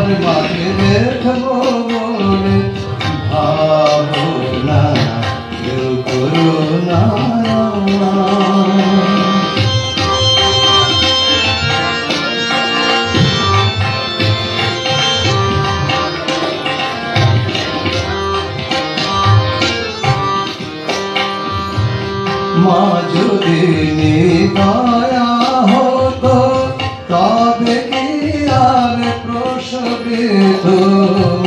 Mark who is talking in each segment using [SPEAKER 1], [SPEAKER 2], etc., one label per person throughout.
[SPEAKER 1] তোমার মাকে দেখবো বলে ভাবনা কেউ করুণা মা যদি নিদয়া হতো তবে কি আর প্রসবিত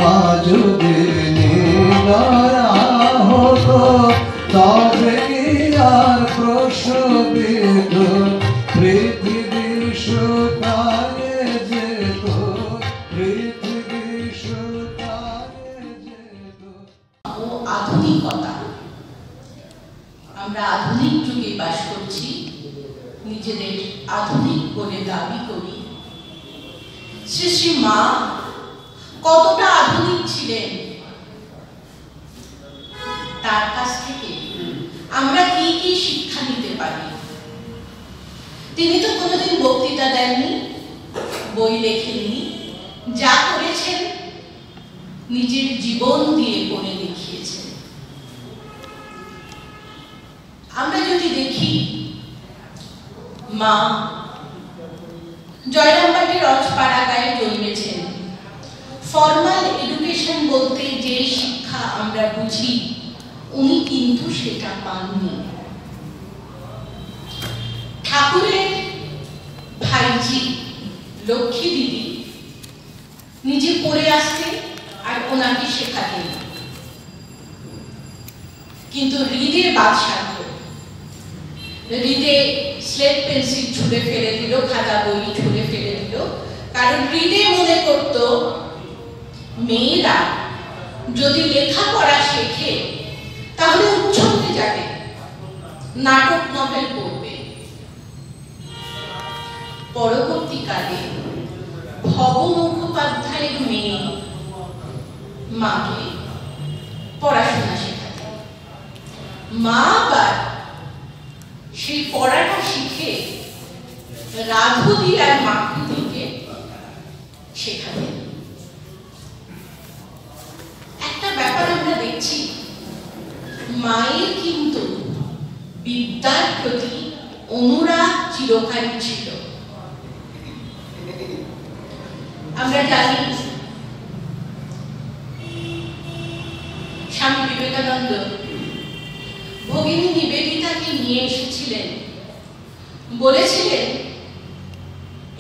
[SPEAKER 1] মা যদি নিদয়া হতো তবে কি আর প্রসবিত পৃথিবী শুকায়ে যেত পৃথিবী শুকায়ে যেত।
[SPEAKER 2] ও আধুনিকতা, আমরা আধুনিক যুগে বাস করছি, নিজেদের আধুনিক বলে দাবি করি। শ্রী শ্রী মা কতটা আধুনিক ছিলেন, তার কাছ থেকে আমরা কি কি শিক্ষা নিতে পারি? তিনি তো কোনোদিন বক্তৃতা দেননি, বই লেখেননি, যা করেছেন নিজের জীবন দিয়ে করে দেখিয়েছেন। আমরা যদি দেখি, মা জয়রামবাটির রজপাড়াগাঁয়ে জন্মেছেন। ফর্মাল এডুকেশন বলতে যে শিক্ষা আমরা বুঝি, উনি কিন্তু সেটা পাননি। ঠাকুরের ভাইজি লক্ষ্মী দিদি নিজে পড়ে আসতেন আর ওনাকে শেখাতেন, কিন্তু হৃদয়ের বাদশাহ হৃদয়ে স্লেট পেন্সিল ছুঁড়ে ফেলে দিল, খাতা বই ছুঁড়ে ফেলে দিল, কারণ হৃদয়ে মনে করত মেয়েরা যদি লেখাপড়া শেখে তাহলে উচ্ছন্নে যাবে, নাটক নভেল পড়বে। পরবর্তীকালে ভব মুখোপাধ্যায়ের মেয়ে মাকে পড়াশোনা শেখাতে, মা আবার সেই পড়াটা শিখে রাধুদি আর মাকুদিকে শেখাতেন। একটা ব্যাপার আমরা দেখছি, মায়ের কিন্তু বিদ্যার প্রতি অনুরাগ চিরকালই ছিল। আমরা জানি স্বামী বিবেকানন্দ ভগিনী নিবেদিতাকে নিয়ে এসেছিলেন, বলেছিলেন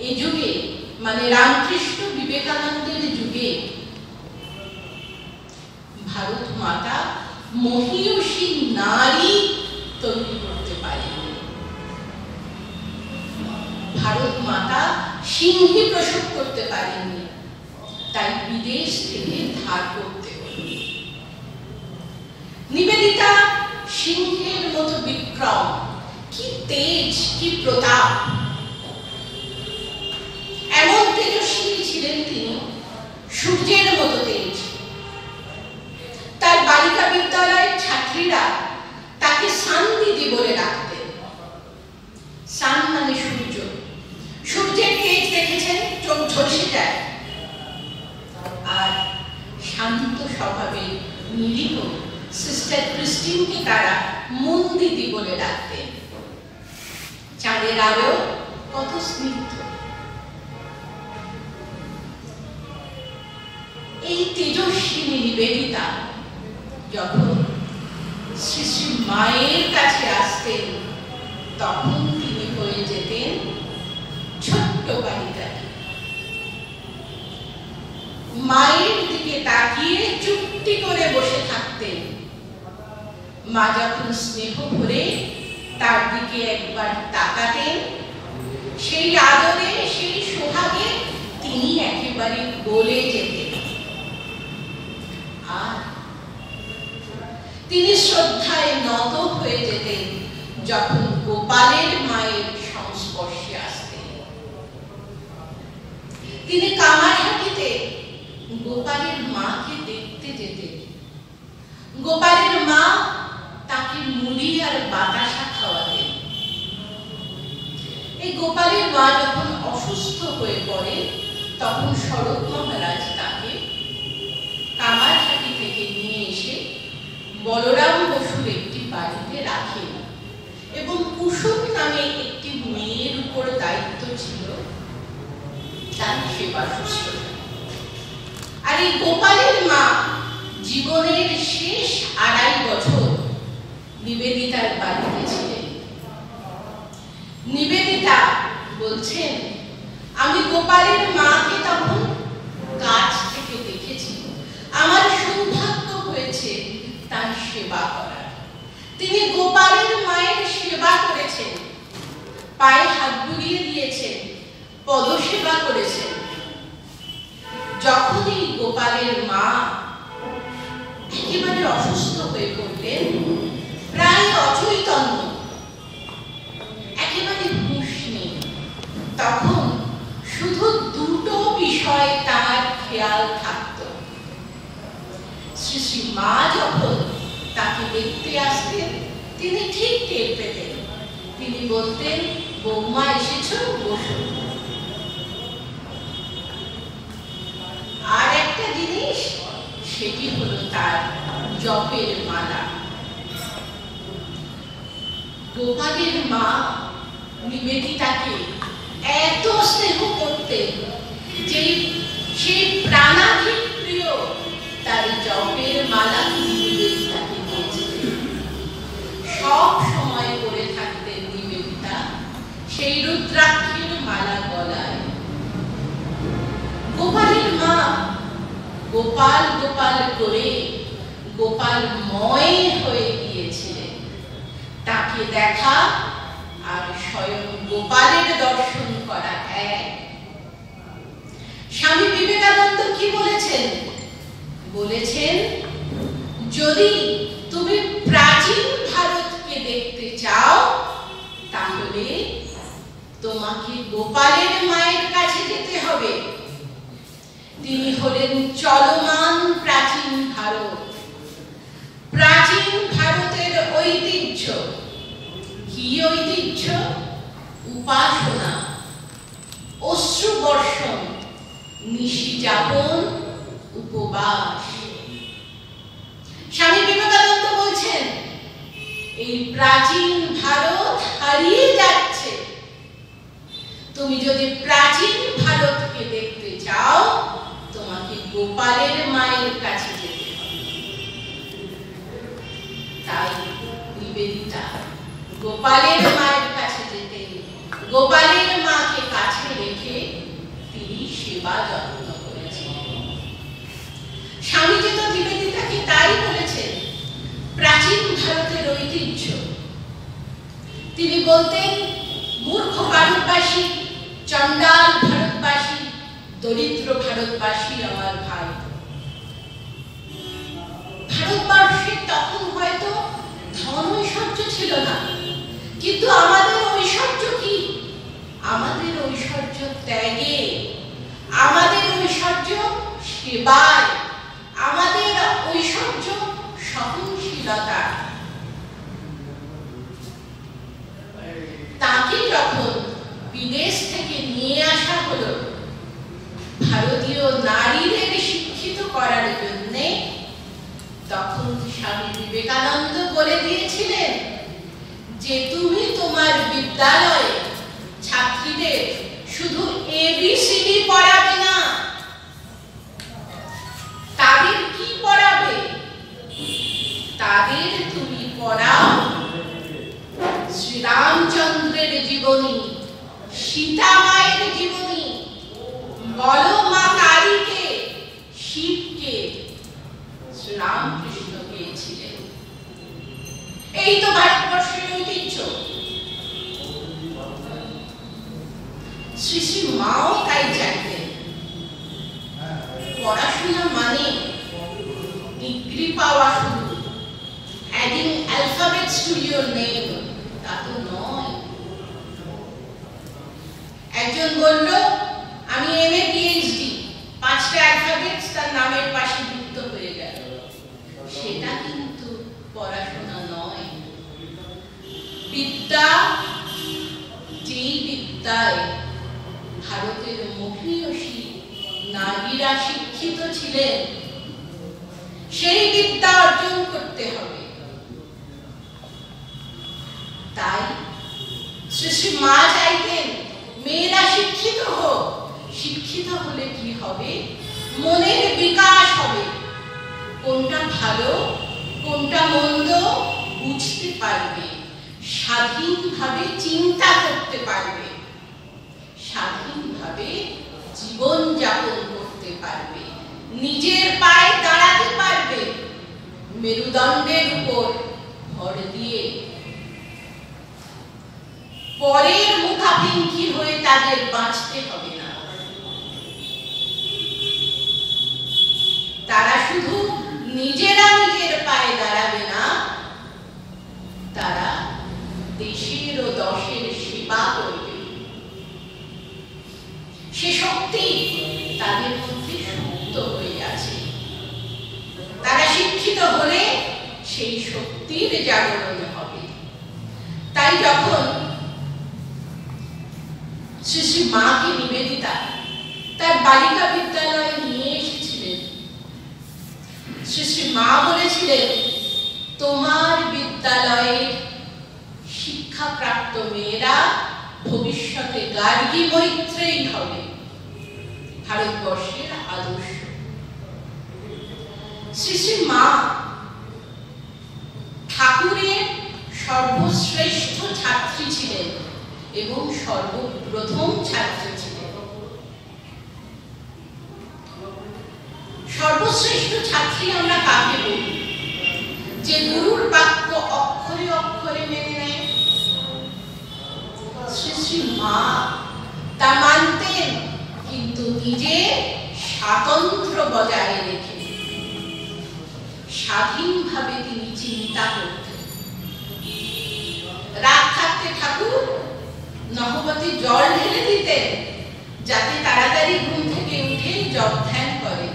[SPEAKER 2] এই যুগে, মানে রামকৃষ্ণ বিবেকানন্দের যুগে, ভারত মাতা মহীয়সী নারী তৈরি করতে পারেন। ভারত মাতা সিংহী প্রসব করতে পারেননি, তাই বিদেশ থেকে ধার করতে হলো। নিবেদিতা সিংহের মতো বিক্রম, কি তেজ, কি প্রতাপ! এমন তেজস্বী ছিলেন তিনি, সূর্যের মতো তেজ। তার বালিকা বিদ্যালয়ের ছাত্রীরা তাকে সান দিদি বলে ডাকতেন। সান মানে সূর্য। সূর্যের তেজ দেখেছেন, চোখ ঝলসে যায়। আর শান্ত স্বভাবের নিরীহ সিস্টার ক্রিস্টিনকে তারা মুন দিদি বলে ডাকতেন। চাঁদের আলো কত স্নিগ্ধ! এই তেজস্বিনী নিবেদিতা যখন শ্রী শ্রী মায়ের কাছে আসতেন, তখন তিনি হয়ে যেতেন ছোট্ট বালিকা। মায়ের দিকে তাকিয়ে চুপটি করে বসে থাকতেন। মা যখন স্নেহ ভরে তার দিকে একবার তাকাতেন, সেই আদরে, সেই সোহাগে তিনি একেবারে গলে যেতেন। আর তিনি শ্রদ্ধায় নত হয়ে যেতেন যখন গোপালের মায়ের সংস্পর্শে আসতেন। তিনি কামারহাটিতে গোপালের মাকে দেখতে যেতেন। গোপালের মা তাকে মুড়ি আর বাতাসা খাওয়াতেন। এই গোপালের মা যখন অসুস্থ হয়ে পড়ে, তখন শরৎ মহারাজ তার সেবা শুশ্রূষা। আর এই গোপালের মা জীবনের শেষ 2.5 বছর নিবেদিতার বাড়িতে ছিলেন। নিবেদিতা বলছেন, আমি গোপালের মাকে তখন কাছ থেকে দেখেছি, আমার সৌভাগ্য হয়েছে তার সেবা করার। তিনি গোপালের মায়ের সেবা করেছেন, পায়ে হাত বুলিয়ে দিয়েছেন, পদসেবা করেছেন। যখনই গোপালের মা একেবারে অসুস্থ হয়ে পড়লেন, প্রায় অচৈতন্য, একেবারে হুঁশ নেই, তখন শুধু দুটো বিষয় তার খেয়াল থাকত। শ্রী শ্রী মা যখন তাকে দেখতে আসতেন, তিনি ঠিক টের পেতেন। তিনি বলতেন, বৌমা এসেছো, বসো। আর একটা জিনিস, সেটি হলো তার জপের মালা। গোপালের মা নিবেদিতাকে এত স্নেহ করতেন যে সেই প্রাণাধিক প্রিয় তার জপের মালা তিনি নিবেদিতাকে দিয়েছিলেন। সব সময় পরে থাকতেন নিবেদিতা সেই রুদ্রাক্ষের মালা গলায়। গোপালের মা গোপাল গোপাল করে গোপালময় হয়ে গিয়েছিলেন। তাকে দেখা আর স্বয়ং গোপালের দর্শন করা এক। স্বামী বিবেকানন্দ কি বলেছেন? বলেছেন, যদি তুমি প্রাচীন ভারতকে দেখতে চাও, তাহলে তোমাকে গোপালের মায়ের কাছে যেতে হবে। তিনি হলেন চলমান প্রাচীন ভারত। প্রাচীন ভারতের ঐতিহ্য কি ঐতিহ্য? উপাসনা, অশ্রুবর্ষণ, নিশি যাপন, উপবাস। স্বামী বিবেকানন্দ বলছেন, এই প্রাচীন ভারত হারিয়ে যাচ্ছে। তুমি যদি প্রাচীন ভারতকে দেখতে চাও, তোমাকে গোপালের মায়ের কাছে যেতে হবে। তাই নিবেদিতা গোপালের মায়ের কাছে যেতেন। গোপালের মাকে কাছে রেখে তিনি সেবা যত্ন করেছেন। স্বামীজি তো নিবেদিতাকে তাই বলেছেন, প্রাচীন ভারতের ঐতিহ্য। তিনি বলতেন, মূর্খ ভারতবাসী, চণ্ডাল ভারতবাসী, দরিদ্র ভারতবাসী আমার ভাই। ভারতবর্ষে তখন হয়তো ধন ঐশ্বর্য ছিল না, কিন্তু আমাদের ঐশ্বর্য কি? আমাদের ঐশ্বর্য ত্যাগে, আমাদের ঐশ্বর্য সেবায়, আমাদের ঐশ্বর্য সহনশীলতা। তাকে যখন বিদেশ থেকে নিয়ে আসা হলো ভারতীয় নারীদের শিক্ষিত করার জন্য, তখন স্বামী বিবেকানন্দ বলে দিয়েছিলেন যে তুমি তোমার বিদ্যালয়ে ছাত্রীদের শুধু ABCD পড়াবে না, তাদের কি পড়াবে? তাদের তুমি পড়াও শ্রীরামচন্দ্রের জীবনী, সীতা মায়ের জীবনী, বলো মা কালীকে, শিবকে, শ্রীরামকৃষ্ণ পেয়েছিলেন। এই তো ভারতবর্ষের ঐতিহ্য। শ্রী শ্রী মাও তাই চাইতেন। পড়াশোনা মানে ডিগ্রি পাওয়া শুধু, adding alphabets to your name, তা তো নয়। একজন বলল, আমি MA PhD, 5টা অ্যালফাবেটস তার নামের পাশে যুক্ত হয়ে গেল। সেটা কিন্তু পড়াশোনা নয়। বিদ্যা, যেই বিদ্যায় ভারতের মহীয়সী নারীরা শিক্ষিত ছিলেন, সেই বিদ্যা অর্জন করতে হবে। তাই শ্রী শ্রী মা চাইতেন মেয়েরা শিক্ষিত হোক, শিক্ষিত হলে কি হবে? মনের বিকাশ হবে, কোনটা ভালো কোনটা মন্দ বুঝতে পারবে, স্বাধীনভাবে চিন্তা করতে পারবে, স্বাধীনভাবে জীবন যাপন করতে পারবে, নিজের পায়ে দাঁড়াতে পারবে, মেরুদণ্ডের উপর ভর দিয়ে। পরের মুখাভিঙ্খি হয়ে তাদের বাঁচতে হবে না। তারা শুধু নিজেরা নিজের পায়ে দাঁড়াবে না, তারা দেশের ও দশের সেবা করবে। সে শক্তি তাদের মধ্যে সুপ্ত হয়ে আছে। তারা শিক্ষিত হলে সেই শক্তির জাগরণ হবে। তাই যখন শ্রী শ্রী মাকে নিবেদিতা তার বালিকা বিদ্যালয়ে নিয়ে এসেছিলেন, শ্রী শ্রী মা বলেছিলেন, তোমার বিদ্যালয়ের শিক্ষাপ্রাপ্ত মেয়েরা ভবিষ্যতে গার্গী মৈত্রেয়ী হবে, ভারতবর্ষের আদর্শ। শ্রী শ্রী মা ঠাকুরের সর্বশ্রেষ্ঠ ছাত্রী ছিলেন এবং সর্বপ্রথম ছাত্রী ছিলেন। সর্বশ্রেষ্ঠ ছাত্রী আমরা কাকে বলি? যে গুরুর বাক্য অক্ষরে অক্ষরে মেনে নেয়। শ্রী শ্রী মা তা মানতেন, কিন্তু নিজে স্বাতন্ত্র্য বজায় রেখে স্বাধীনভাবে তিনি চিন্তা করতেন। রাত থাকতে ঠাকুর নহবতে জল ঢেলে দিতেন, যাতে তাড়াতাড়ি ঘুম থেকে উঠে জপ ধ্যান করে।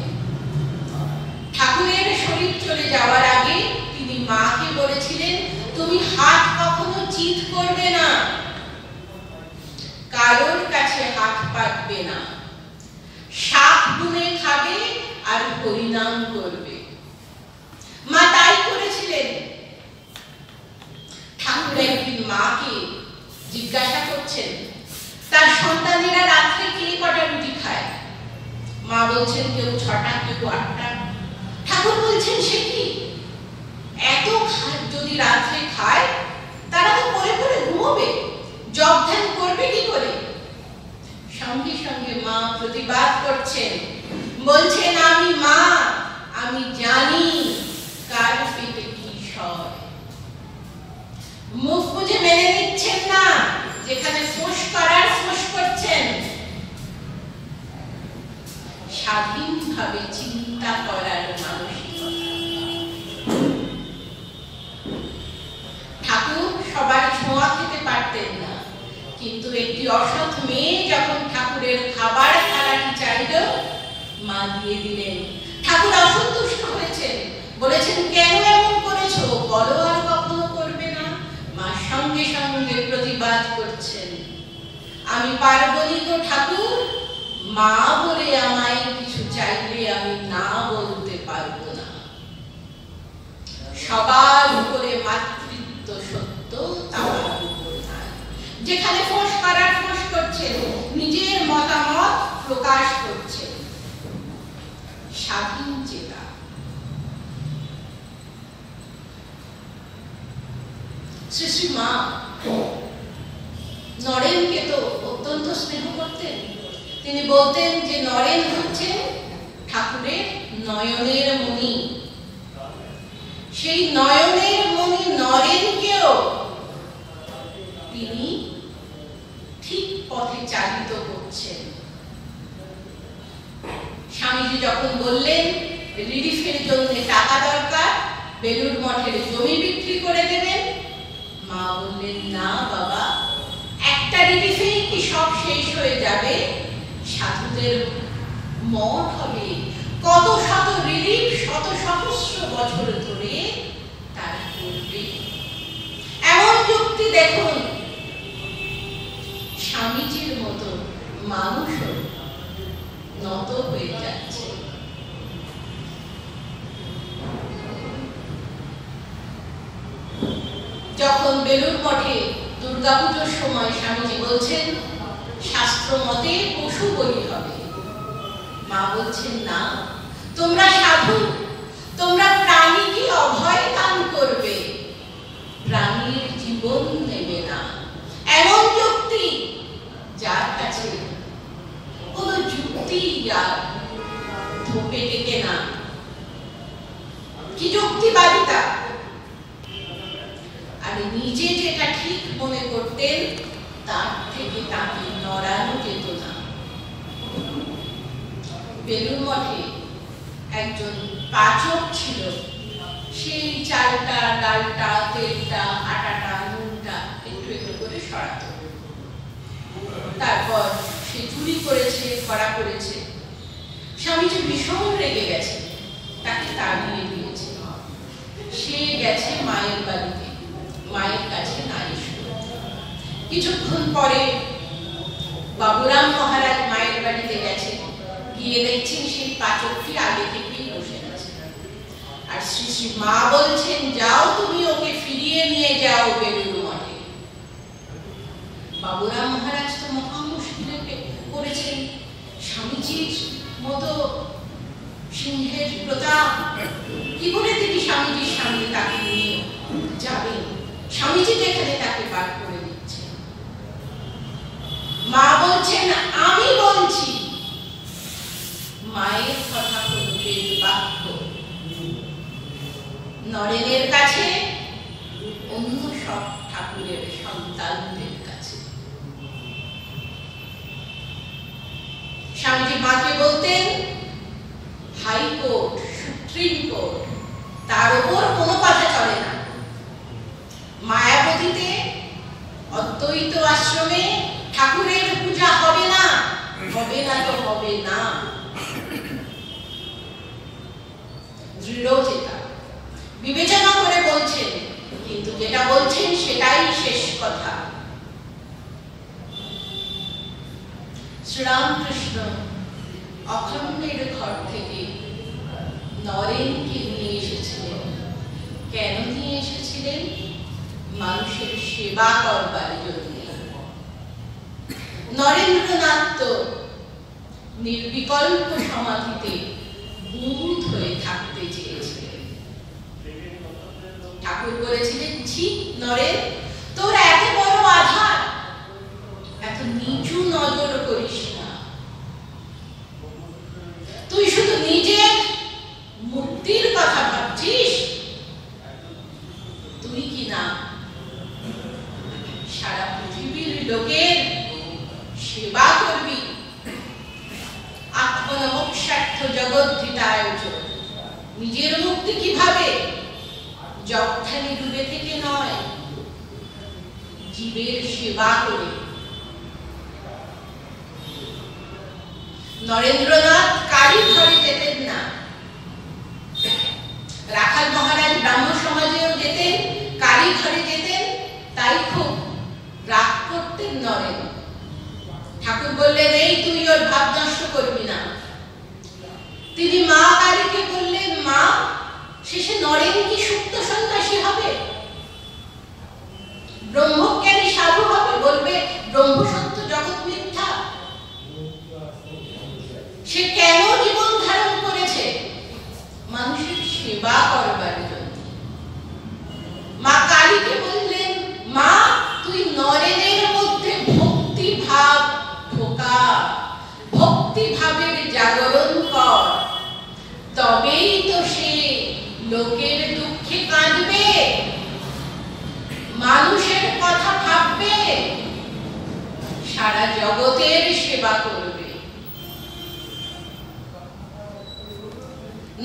[SPEAKER 2] ঠাকুরের শরীর চলে যাওয়ার আগে তিনি মাকে বলেছিলেন, তুমি হাত কখনো চিৎ করবে না, কারোর কাছে হাত পাতবে না, শাক বুনে খাবে আর হরিনাম করবে। মা তাই করেছিলেন। ঠাকুর একদিন মাকে জিজ্ঞাসা করছেন, তার সন্তানেরা রাত্রে কে কটা রুটি খায়? মা বলছেন, কেউ 6টা, কেউ 8টা। ঠাকুর বলছেন, সে কি এত যদি রাত্রে খায়, তারা তো পরে পরে ঘুমোবে, জপ ধ্যান করবে কি করে? সঙ্গে সঙ্গে মা প্রতিবাদ করছেন, বলছেন, আমি মা, আমি জানি কার পেটে কি সয়। মুখ বুঝে মেনে নিচ্ছেন না, যেখানে ফোঁস করার ফোঁস করছেন। স্বাধীনভাবে চিন্তা করার মানসিকতা। ঠাকুর সবার ছোঁয়া খেতে পারতেন না, কিন্তু একটি অসৎ মেয়ে যখন ঠাকুরের খাবার থালাটি চাইল, মা দিয়ে দিলেন। ঠাকুর অসন্তুষ্ট হয়েছেন, বলেছেন, কেন এমন করেছো, বলো আর কখনো করবে না। মা সঙ্গে সঙ্গে প্রতিবাদ করছেন, আমি পার্বণী গো ঠাকুর, মা বলে আমায় কিছু চাইলে আমি না বলতে পারবো না। সবার উপরে মাতৃত্ব সত্য, তার উপর নাই। যেখানে ফোঁস করার ফোঁস করছেন, নিজের মতামত প্রকাশ করছেন। স্বাধীন চেতা। শ্রী শ্রী মা নরেনকে তো অত্যন্ত স্নেহ করতেন। তিনি বলতেন যে নরেন হচ্ছেন ঠাকুরের নয়নের মণি। সেই নয়নের মণি নরেনকেও তিনি ঠিক পথে চালিত করছেন। স্বামীজি যখন বললেন রিলিফের জন্য টাকা দরকার, বেলুর মঠের জমি বিক্রি করে দেবেন, মা বললেন, না বাবা, একটা রিলিফেই কি সব শেষ হয়ে যাবে? সাধুদের মঠ হবে, কত শত রিলিফ শত সহস্র বছর ধরে তারা করবে। এমন যুক্তি দেখুন, স্বামীজির মতো মানুষও নত হয়ে যাচ্ছে। যখন বেলুর মঠে দুর্গাপুজোর সময় স্বামীজি বলছেন, শাস্ত্র মতে পশু বলি হবে। মা বলছেন না, তোমরা সাধু, তোমরা প্রাণীকে অভয় দান করবে, প্রাণীর জীবন নেবে না। এমন যুক্তি যার কাছে কোন যুক্তি আর ধোপে টেকে না। কি যুক্তিবাদিতা! আর নিজে যেটা ঠিক মনে করতেন তার থেকে তাকে নড়ানো যেত না। বেলুড় মঠে একজন পাচক ছিল। সেই চালটা, ডালটা, তেলটা, আটাটা, নুনটা একটু একটু করে সরাতো। তারপর সে চুরি করেছে, করা করেছে। স্বামীজি ভীষণ রেগে গেছে, তাকে তাড়িয়ে দিয়েছে। সে গেছে মায়ের বাড়িতে, মায়ের কাছে নাই। কিছুক্ষণ পরে বাবুরাম মহারাজ মায়ের বাড়িতে গেছে, গিয়ে দেখছেন সেই পাচকটি আগে থেকেই বসে আছে। আর শ্রী শ্রী মা বলছেন, যাও তুমি ওকে ফিরিয়ে নিয়ে যাও বেলুড় মঠে। বাবুরাম মহারাজ তো মহা মুশকিলে পড়েছেন। স্বামীজির মতো সিংহের প্রতাপ, কি করে তিনি স্বামীজির সামনে তাকে নিয়ে যাবেন? স্বামীজি যেখানে তাকে বার করে দিচ্ছে। মা বলছেন, আমি বলছি। মায়ের কথা হলো বেদ বাক্য। নরেনের কাছে, অন্য সব ঠাকুরের সন্তানদের কাছে। স্বামীজি মাকে বলতেন, হাইকোর্ট, সুপ্রিম কোর্ট, তার উপর কোনো কথা চলে না। মায়াবতীতে অদ্বৈত আশ্রমে ঠাকুরের পূজা হবে না, হবে না তো হবে না। দৃঢ়চেতা বিবেচনা করে বলছেন, কিন্তু যেটা বলছেন সেটাই শেষ কথা। শ্রীরামকৃষ্ণ অখণ্ডের ঘর থেকে নরেনকে নিয়ে এসেছিলেন। কেন নিয়ে এসেছিলেন? মানুষের সেবা করবার জন্য। নরেন্দ্রনাথ তো নির্বিকল্প সমাধিতে বুঁদ হয়ে থাকতে চেয়েছিলেন। ঠাকুর বলেছিলেন, ছি নরেন, তোর এত বড় আধার, এত নিচু নজর করিস না। তুই শুধু নিজের মুক্তির কথা ভাবছিস। তুই কি না সারা পৃথিবীর লোকের সেবা করবি? আত্মনমোক্ষার্থ জগদ্ধিতায়। নিজের মুক্তি কিভাবে? জগখানি ডুবে থেকে নয়, জীবের সেবা করে। নরেন্দ্রনাথ কারি ঘরে যেতেন না। রাখাল মহারাজ ব্রাহ্ম সমাজেও যেতেন, কারি ঘরে যেতেন। তাই খুব রাগ করতেন নরেন। ঠাকুর বললেন, এই তুই ওর ভাব নষ্ট করবি না। তিনি মা কালীকে বললেন, মা, শেষে নরেন কি সুপ্ত সন্ন্যাসী হবে? ব্রহ্মজ্ঞানী সাধু হবে? বলবে ব্রহ্ম সত্য, জগৎ মিথ্যা? সে কেন জীবন ধারণ করেছে? মানুষের সেবা করবার জন্য। মা কালীকে বললেন, মা, তুই নরেনের মধ্যে ভক্তি ভাব ঢোকা, ভক্তি ভাবের জাগরণ কর, তবেই তো সে লোকের দুঃখে কাঁদবে, মানুষের কথা ভাববে, সারা জগতের সেবা করবে।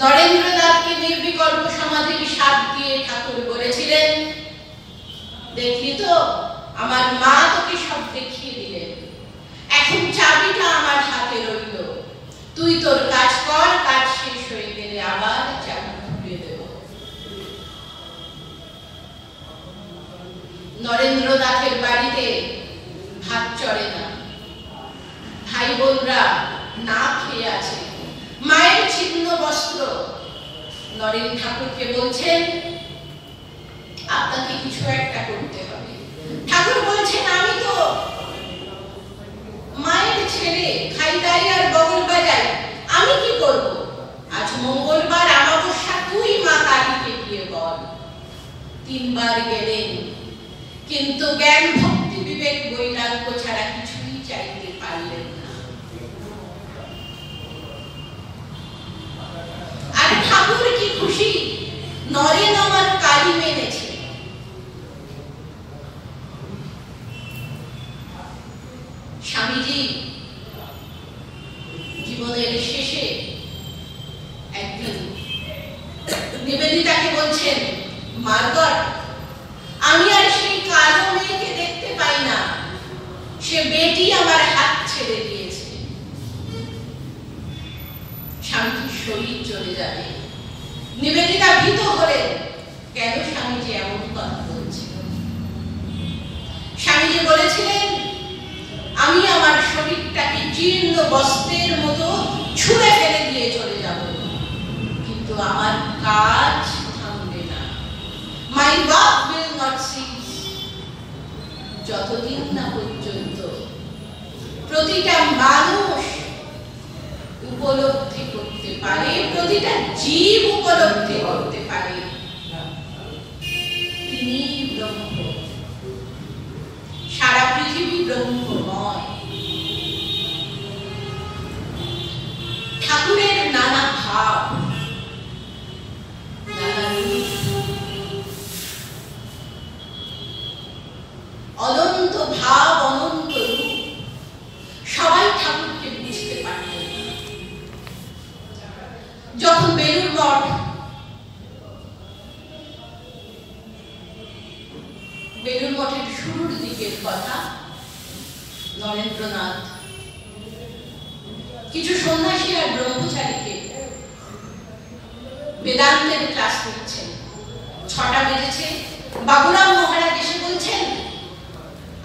[SPEAKER 2] নরেন্দ্রনাথকে নির্বিকল্প সমাধির স্বাদ দিয়ে ঠাকুর বলেছিলেন, দেখলি তো, আমার মা তোকে সব দেখিয়ে দিলেন। এখন চাবিটা আমার হাতে রইল, তুই তোর কাজ কর, কাজ শেষ হয়ে গেলে আবার চাবি ঘুরিয়ে দেব। নরেন্দ্রনাথের বাড়িতে ভাত চড়ে না, ভাই বোনরা না খেয়ে আছে, মায়ের ছিন্ন বস্ত্র। নরেন ঠাকুরকে বলছেন, আপনাকে কিছু একটা করতে হবে। ঠাকুর বলছেন, আমি তো ছেড়ে খাই দাই আর বগল বাজাই, আমি কি করব? আজ মঙ্গলবার আমাবস্যা, তুই মা কালীকে গিয়ে বল। 3 বার গেলেন, কিন্তু জ্ঞান ভক্তি বিবেক বৈরাগ্য ছাড়া কিছুই চাইতে পারলেন না। আর ঠাকুর কি খুশি, নরেন আমার কালী মেনেছে। স্বামীজি জীবনের শেষে একদিন নিবেদিতাকে বলছেন, মার্গট, আমি আর সেই কালো মেয়েকে দেখতে পাই না, সে বেটি আমার হাত ছেড়ে দিয়েছে। স্বামীজির শরীর চলে যাবে। নিবেদিতা ভীত হলেন, কেন স্বামীজি এমন কথা বলছিল? স্বামীজি বলেছিলেন, আমি আমার শরীরটাকে জীর্ণ বস্ত্রের মতো ছুঁড়ে ফেলে দিয়ে চলে যাব, কিন্তু আমার কাজ থামবে না। My work will not cease. যতদিন না পর্যন্ত প্রতিটা মানুষ উপলব্ধি করতে পারে, প্রতিটা জীব উপলব্ধি করতে পারে তিনি ব্রহ্ম, সারা পৃথিবী ব্রহ্মময়। ঠাকুরের নানা ভাব, নানা রূপ, অনন্ত ভাব, অনন্ত রূপ, সবাই ঠাকুরকে বুঝতে পারতেন না। যখন বেলুড় মঠ, বেলুড় মঠের শুরুর দিকের কথা, নরেন্দ্রনাথ কিছু সন্ন্যাসী আর ব্রহ্মচারীকে বেদান্তের ক্লাস করছেন। 6টা বেজেছে, বাবুরাম মহারাজ এসে বলছেন,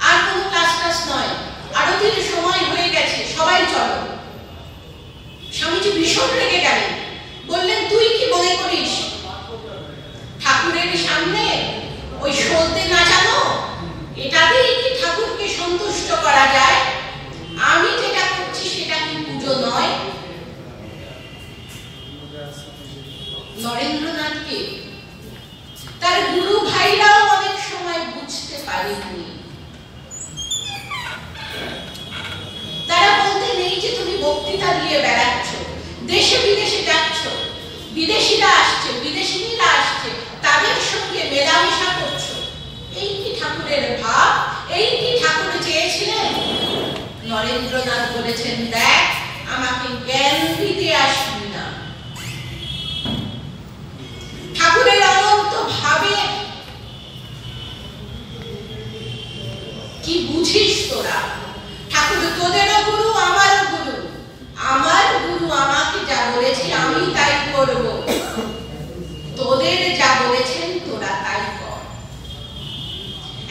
[SPEAKER 2] আর কোনো ক্লাস নয়, আরতির সময় হয়ে গেছে, সবাই চলো। স্বামীজি ভীষণ রেগে গেলেন, বললেন, তুই কি মনে করিস ঠাকুরের সামনে ওই সলতে নাচানো, এটাতেই কি ঠাকুরকে সন্তুষ্ট করা যায়? আমি যেটা করছি সেটা কি পুজো নয়? নরেন্দ্রনাথকে তার গুরু ভাইরাও অনেক সময় বুঝতে পারেননি। তারা বলতেন, এই যে তুমি বক্তৃতা দিয়ে বেড়াচ্ছ, দেশে বিদেশে যাচ্ছ, বিদেশিরা আসছে, বিদেশিনীরা আসছে, তাদের সঙ্গে মেলামেশা করছো, এই কি ঠাকুরের ভাব? এই কি ঠাকুর চেয়েছিলেন? নরেন্দ্রনাথ বলেছেন, দেখ, আমাকে জ্ঞান দিতে আসবি না। ঠাকুরের অনন্ত ভাবে কি বুঝিস তোরা? ঠাকুর তোদেরও গুরু, আমারও গুরু। আমার গুরু আমাকে যা বলেছে আমি তাই করব, তোদের যা বলেছেন তোরা তাই কর।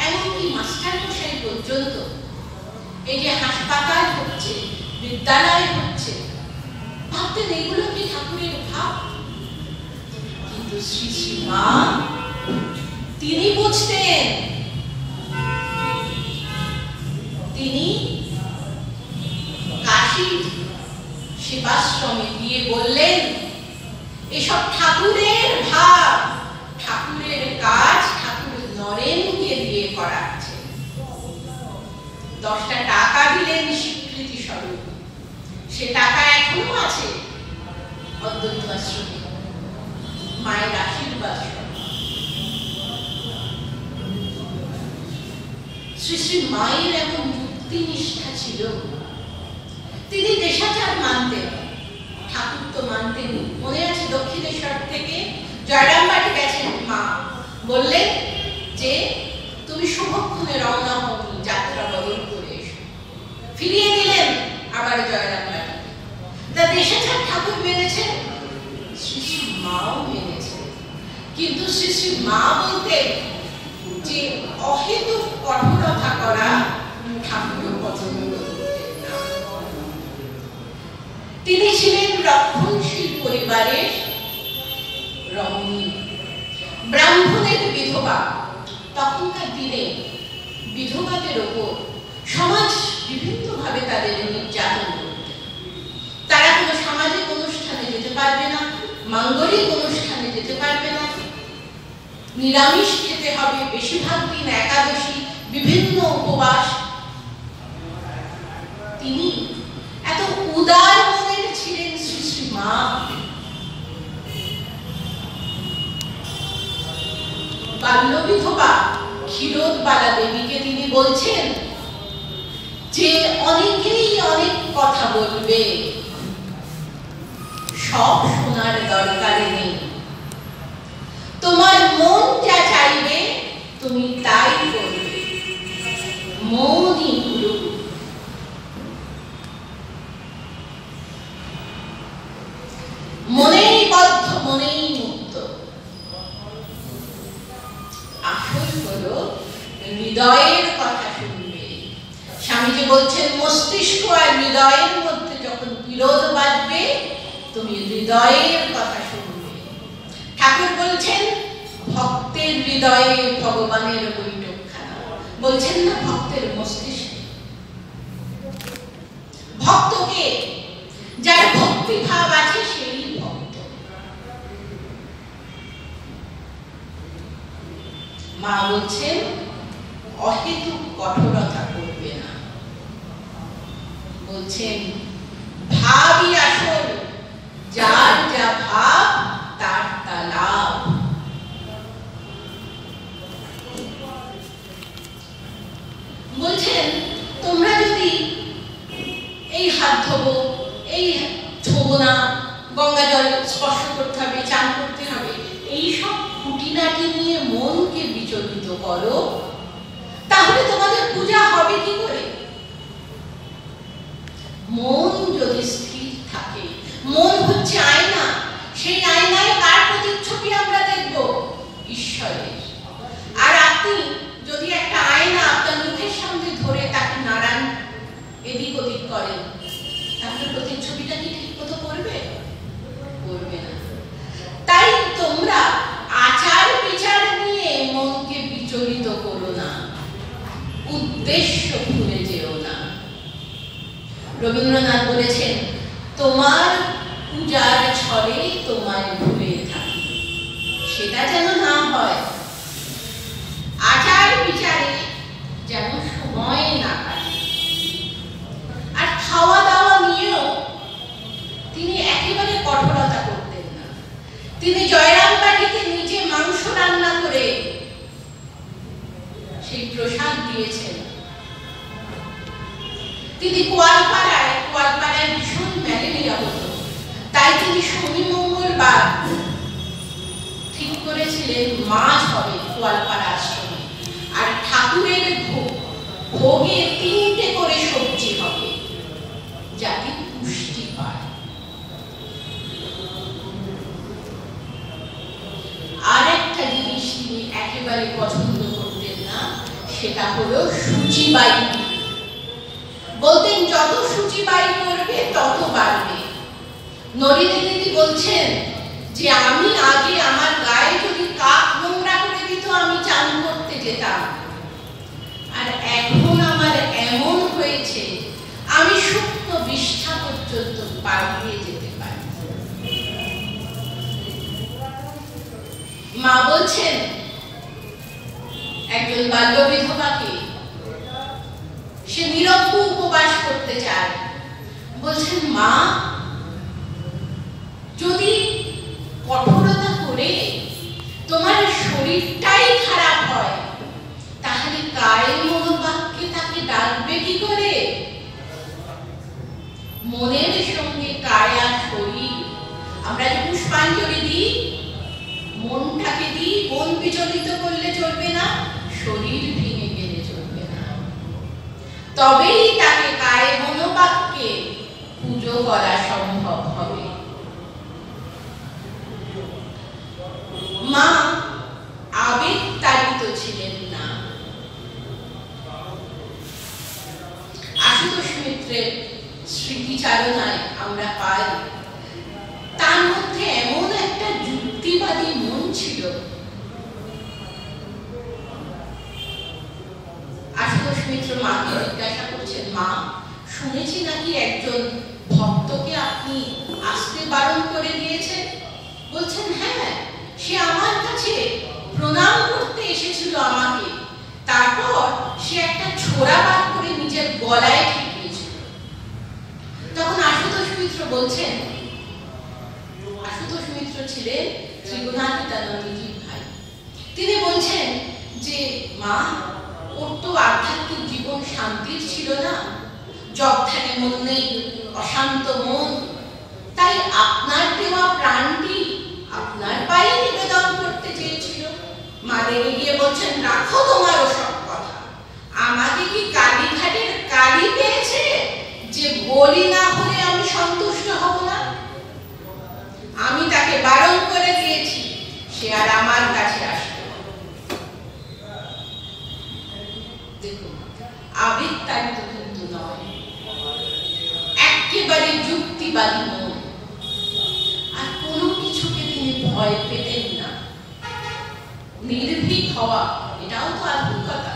[SPEAKER 2] এমনকি মাস্টার মশাই পর্যন্ত এই যে হাসপাতাল হচ্ছে, বিদ্যালয় হচ্ছে, ভাবতেন এগুলো কি ঠাকুরের ভাব? কিন্তু শ্রী শ্রী মা তিনি বুঝতেন। তিনি কাশীর সেবাশ্রমে গিয়ে বললেন, এসব ঠাকুরের ভাব, ঠাকুরের কাজ ঠাকুর নরেনকে দিয়ে করাচ্ছে। 10টা টাকা দিলেন স্বীকৃতি স্বরূপ, সে টাকা এখনো আছে অদ্বৈত আশ্রমে, মায়ের আশীর্বাদ। শ্রী শ্রী মায়ের এমন যুক্তি নিষ্ঠা ছিল, তিনি দেশাচার মানতেন, ঠাকুর তো মানতেনি। মনে আছে দক্ষিণেশ্বর থেকে জয়রামবাটি গেছেন মা, বললেন যে তুমি শুভক্ষণে রওনা হওনি, যাত্রা বদল করে এসো। ফিরিয়ে দিলেন আবার জয়রামবাটি। তা দেশাচার ঠাকুর মেনেছেন, শ্রী শ্রী মাও মেনেছেন। কিন্তু শ্রী শ্রী মা বলতেন যে অহেতুক কঠোরতা করা ঠাকুর পছন্দ করতেন না। তিনি ছিলেন রক্ষণশীল পরিবারের রমণী, ব্রাহ্মণের বিধবা। তখনকার দিনে বিধবাদের ওপর সমাজ বিভিন্নভাবে তাদের নির্যাতন করতেন। তারা কোনো সামাজিক অনুষ্ঠানে যেতে পারবে না, মাঙ্গলিক অনুষ্ঠানে যেতে পারবে না, নিরামিষ খেতে হবে, বেশিরভাগ দিন একাদশী, বিভিন্ন উপবাস। তিনি এত উদার মনের ছিলেন শ্রী শ্রী মা। বাল্যবিধবা ক্ষীরোদবালা দেবীকে তিনি বলছেন যে অনেকেই অনেক কথা বলবে, সব শোনার দরকার নেই, তোমার মন যা চাইবে তুমি তাই করবে, মনই গুরু। মনেই বদ্ধ, মনেই মুক্ত। আসল হলো হৃদয়ের কথা শুনবে। স্বামীজি বলছেন মস্তিষ্ক আর হৃদয়ের মধ্যে যখন বিরোধ বাঁধবে তুমি হৃদয়ের কথা শুনবে। ঠাকুর বলছেন ভক্তের হৃদয়ে ভগবানের বৈঠকখানা, বলছেন না ভক্তের মস্তিষ্কে। ভক্তকে, যার ভক্তি ভাব আছে সেই ভক্ত। মা বলছেন অহেতুক কঠোরতা করবে না, বলছেন ভাবই আসল, যার যা ভাব তার তা লাভ। বলছেন তোমরা যদি এই হাত ধোবো, এই ছোবো না, গঙ্গা জল স্পর্শ করতে হবে, চান করতে হবে, এইসব খুঁটিনাটি নিয়ে মনকে বিচলিত করো, তাহলে তোমাদের পূজা হবে কি করে? মন যদি স্থির থাকে, মন হচ্ছে আয়না, সেই আয়নায় কার প্রতিচ্ছবি আমরা দেখব? ঈশ্বরের। আর আপনি যদি একটা আয়না আপনার মুখের সামনে ধরে তাকে নাড়ান, এদিক ওদিক করেন, তাহলে প্রতিচ্ছবিটা কি ঠিক মতো করবে? করবে না। তাই তোমরা আচার বিচার নিয়ে মনকে বিচলিত করো না, উদ্দেশ্য ভুলে যেও না। রবীন্দ্রনাথ বলেছেন তোমার পূজার ছলে তোমায় ভুলে থাকি, সেটা যেন না হয়। আচার বিচারে যেন সময় না কাটে। আর খাওয়া দাওয়া নিয়েও তিনি একেবারে কঠোরতা করতেন না। তিনি জয়রামবাটিতে নিজে মাংস রান্না করে সেই প্রসাদ দিয়েছেন। তিনি কোয়ালপাড়ায় ভীষণ ম্যালেরিয়া হতো, তাই তিনি শনি মঙ্গলবার ঠিক করেছিলেন মাছ হবে কোয়ালপাড়া আশ্রমে, আর ঠাকুরের ভোগে 3টে করে সবজি হবে, যাতে পুষ্টি পায়। আর একটা জিনিস তিনি একেবারে পছন্দ করতেন না, সেটা হলো সূচিবাই। বলতেন যত সূচিবাই করবে তত বাড়বে। নলিনী দিদি বলছেন যে আমি আগে আমার গায়ে যদি কাক নোংরা করে দিত আমি চান করতে যেতাম, আর এখন আমার এমন হয়েছে আমি শুকনো বিষ্ঠা পর্যন্ত পার দিয়ে যেতে পারি। মা বলছেন একজন বাল্য বিধবাকে, সে নিরব্দ উপবাস করতে চায়, বলছেন মা যদি কঠোরতা করে তোমার শরীরটাই খারাপ হয়, তাহলে কায় মনোবাক্যে তাকে ডাকবে কি করে? মনের সঙ্গে কায় আর শরীর, আমরা যে পুষ্পাঞ্জলি দিই মনটাকে দিই, মন বিচলিত করলে চলবে না, শরীর ভেঙে গেলে চলবে না। তবেই তাকে কায় মনোবাক্যে পুজো করা সম্ভব হবে। মা আবেগ তাড়িত ছিলেন না। আশুতোষ মিত্রের স্মৃতিচারণায় আমরা পাই তার মধ্যে এমন একটা যুক্তিবাদী মন ছিল। আশুতোষ মিত্র মাকে জিজ্ঞাসা করছেন, মা, শুনেছি নাকি একজন ভক্তকে আপনি আসতে বারণ করে দিয়েছেন। বলছেন হ্যাঁ, সে আমার কাছে প্রণাম করতে এসেছিল আমাকে, তারপর সে একটা ছোরা বার করে নিজের গলায় ঠেকিয়েছিল। তখন আশুতোষ মিত্র বলছেন, আশুতোষ মিত্র ছিলেন ত্রিগুণাতীতানন্দজির ভাই। তিনি বলছেন যে মা, ওর তো আধ্যাত্মিক জীবন শান্তির ছিল না, জপ ধ্যানে মন নেই, অশান্ত মন, তাই আপনার দেওয়া প্রাণটি আপনার পায়ে নিবেদন করতে চেয়েছিল। মা রেগে গিয়ে বলছেন, রাখো তোমার ওসব কথা, আমাকে কি কালীঘাটের কালী পেয়েছে যে বলি না হলে আমি সন্তুষ্ট হব না? আমি তাকে বারণ করে দিয়েছি, সে আর আমার কাছে আসবে না। দেখুন, আবেগতাড়িত কিন্তু নয়, একেবারে যুক্তিবাদী মন। আর কোনো কিছুকে তিনি ভয় পেতেন না। নির্ভীক হওয়া, এটাও তো আধুনিকতা।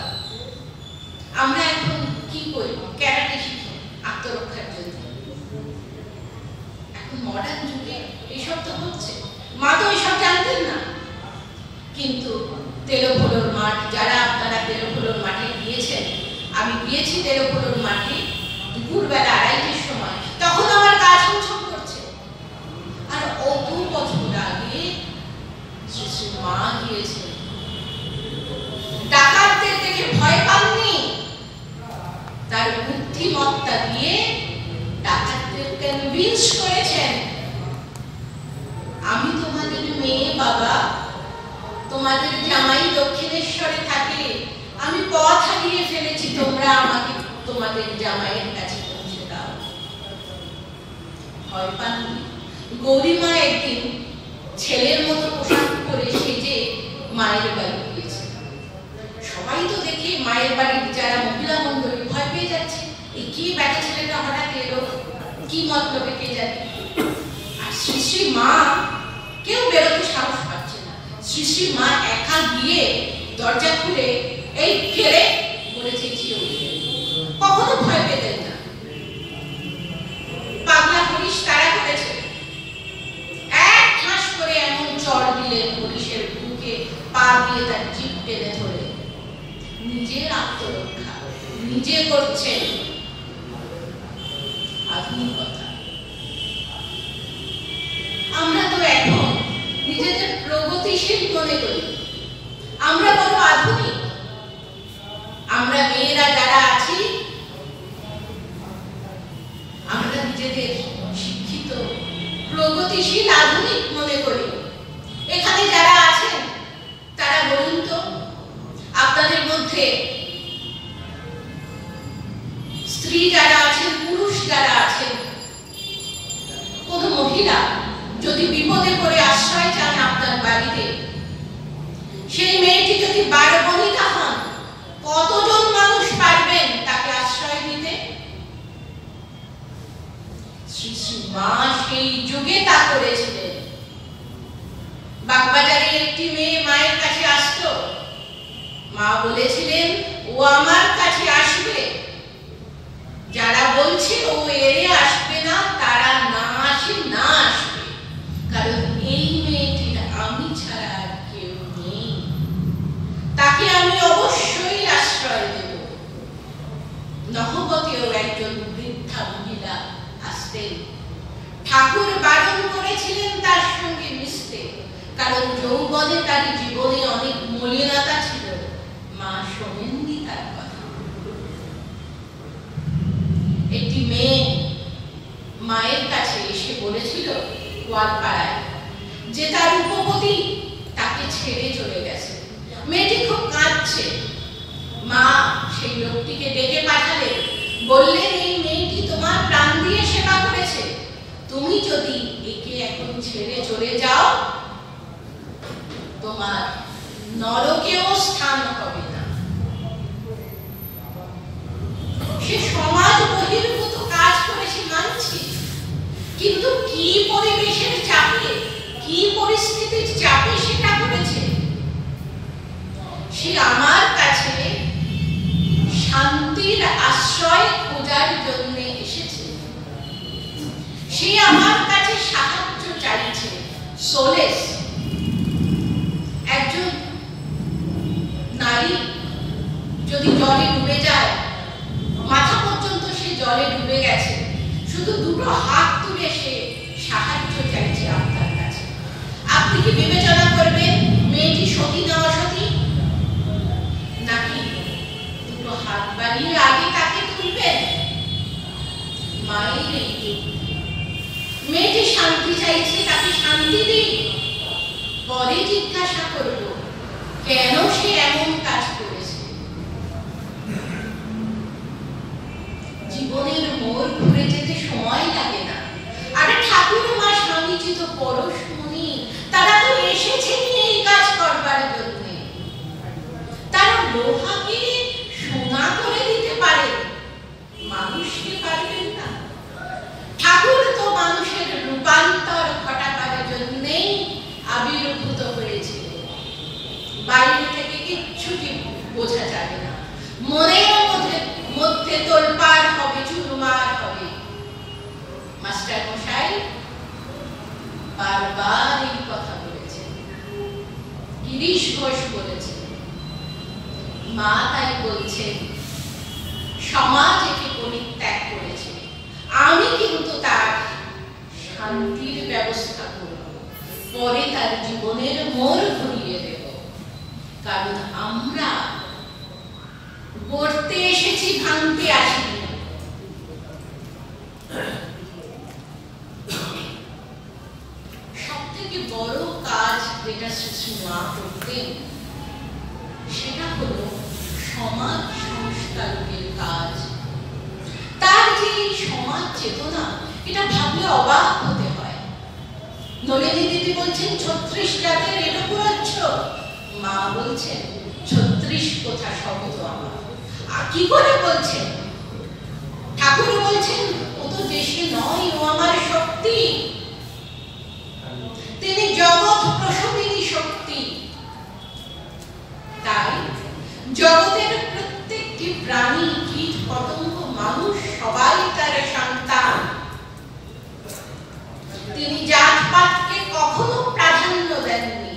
[SPEAKER 2] আমরা এখন কি করি? ক্যারাটে শিখি আত্মরক্ষার জন্য। এখন মডার্ন যুগে এইসব তো হচ্ছে। মা তো এইসব জানতেন না। কিন্তু তেলোফলোর মাঠ, যারা আপনারা তেলোফলোর মাঠে গিয়েছেন, আমি গিয়েছি তেলোফলোর মাঠে দুপুরবেলা 2:30টার সময়, তখন আমার গা ছমছম করছে। আর অত বছর আগে শ্রী শ্রী মা গিয়েছেন, ডাকাতদের দেখে ভয় পাননি, তার বুদ্ধিমত্তা দিয়ে ডাকাতদের কনভিন্স করেছেন, আমি তোমাদের মেয়ে বাবা, তোমাদের জামাই দক্ষিণেশ্বরে থাকে, আমি পথ হারিয়ে ফেলেছি, তোমরা আমাকে তোমাদের জামাইয়ের কাছে পৌঁছে দাও। ভয় পাননি। গৌরীমা একদিন ছেলের মতো পোশাক পরে সেজে মায়ের বাড়ি গিয়েছে। সবাই তো দেখে মায়ের বাড়ির যারা মহিলা মন্ডলী ভয় পেয়ে যাচ্ছে, এই কি বেটা ছেলেটা হঠাৎ এলো, কি মতলবে কে জানে। আর শ্রী শ্রী মা কেউ বেরোতে সাহস পাচ্ছে না। শ্রী শ্রী মা একা গিয়ে দরজা খুলে এই ফেরে বলে চেঁচিয়ে উঠলেন। কখনো ভয় পেতেন না। পাগলা পুলিশ তারা করেছে, এক ঠাস করে এমন চড় দিলেন পুলিশের বুকে, পা দিয়ে তার জিভ টেনে ধরে। নিজের আত্মরক্ষা নিজে করছেন। আধুনিকতা। আমরা তো এখন নিজেদের প্রগতিশীল মনে করি, আমরা বড় আধুনিক। আমরা মেয়েরা যারা আছি, আমরা নিজেদের শিক্ষিত, প্রগতিশীল, আধুনিক মনে করি। এখানে যারা আছেন তারা বলুন তো, আপনাদের মধ্যে স্ত্রী যারা আছেন, পুরুষ যারা আছেন, কোন মহিলা যদি বিপদে পড়ে আশ্রয় চান আপনার বাড়িতে, সেই মেয়েটি যদি বারবণিকা হন, কতজন মানুষ পারবেন তাকে আশ্রয় দিতে? শ্রী শ্রী মা সেই যুগে তা করেছিলেন। বাগবাজারে একটি মেয়ে মায়ের কাছে আসতো, মা বলেছিলেন ও আমার কাছে আসবে, যারা বলছে ও এড়ে আসবে না তারা না আসে, না আসবে, কারণ এই মেয়েটির আমি ছাড়া আর কেউ নেই, তাকে আমি অবশ্যই আশ্রয় দেব। নহবতেও একজন বৃদ্ধা মহিলা আসতেন। ঠাকুর বারণ করেছিলেন তার সঙ্গে মিশতে, কারণ যৌবনে তার জীবনে অনেক মলিনতা ছিল। মা শোনেননি তার কথা। একটি মেয়ে মায়ের কাছে এসে বলেছিল গোয়ালপাড়ায় যে তার উপপতি তাকে ছেড়ে চলে গেছে। মেয়েটি খুব কাঁদছে। মা সেই লোকটিকে ডেকে পাঠালেন, বললেন এই মেয়েটি তোমার প্রাণ দিয়ে সেবা করেছে, তুমি যদি একে এখন ছেড়ে চলে যাও তোমার নরকেও স্থান হবে না। সে সমাজ বহির্ভূত কাজ করেছে মানছি, কিন্তু কি পরিবেশের চাপে, কি পরিস্থিতির চাপে সেটা করেছে। সে আমার কাছে শান্তির আশ্রয় খোঁজা করবার জন্য এসেছে, সে আমার কাছে সাহায্য চাইছে, সোলেস। একজন নারী যদি জলে ডুবে যায়, মাথা পর্যন্ত সে জলে ডুবে গেছে, শুধু দুটো হাত তুলে সে সাহায্য চাইছে আপনার কাছে। আপনি কি বিবেচনা করবেন মেয়েটি সতী না অসতী? নাকি দুটো হাত বাড়িয়ে আগে তাকে তুলবেন? মায়ের এই মেয়েটি শান্তি চাইছে, তাকে শান্তি দিই, পরে জিজ্ঞাসা করব কেন সে এমন কাজ করেছে। জীবনের মোড় ঘুরে যেতে সময় লাগে না। আরে ঠাকুরমা স্বামীজি তো পরশমণি, তারা তো এসেছেন এই কাজ করবার জন্য। তারা লোহাকে সোনা করে দিতে পারে, মানুষকে পারবেন না। ঠাকুর তো মানুষের রূপান্তর ঘটাবার জন্যই আবির্ভূত হয়েছিল। বাইরে থেকে কিচ্ছুটি বোঝা যাবে না, মনের মধ্যে তোলপাড় হবে, চুরমার হবে। মাস্টার মশাই বারবার এই কথা বলেছেন, গিরিশ ঘোষ বলেছেন, মা তাই বলছেন সমাজ একে পরিত্যাগ করেছে, আমি কিন্তু তার শান্তির ব্যবস্থা করব, পরে তার জীবনের মোড় ঘুরিয়ে দেব। কারণ আমরা গড়তে এসেছি, ভাঙতে আসিনি। সব থেকে বড় কাজ যেটা শ্রী মা করতেন, সেটা হলো সমাজ সংস্কারের কাজ। তার যে সমাজ চেতনা, এটা ভাবলে অবাক হতে হয়। নলিনী দিদি বলছেন 36 জাতের এরকম। মা বলছেন 36 কোথা শব্দ আমার। আর কি করে বলছেন? ঠাকুর বলছেন ও তো দেশে নয়, ও আমার শক্তি। তিনি জগৎ প্রসবিনী শক্তি। তাই জগতের প্রত্যেকটি প্রাণী, কীট পতঙ্গ, মানুষ সবাই তার সন্তান। তিনি জাতপাতকে কখনো প্রাধান্য দেননি।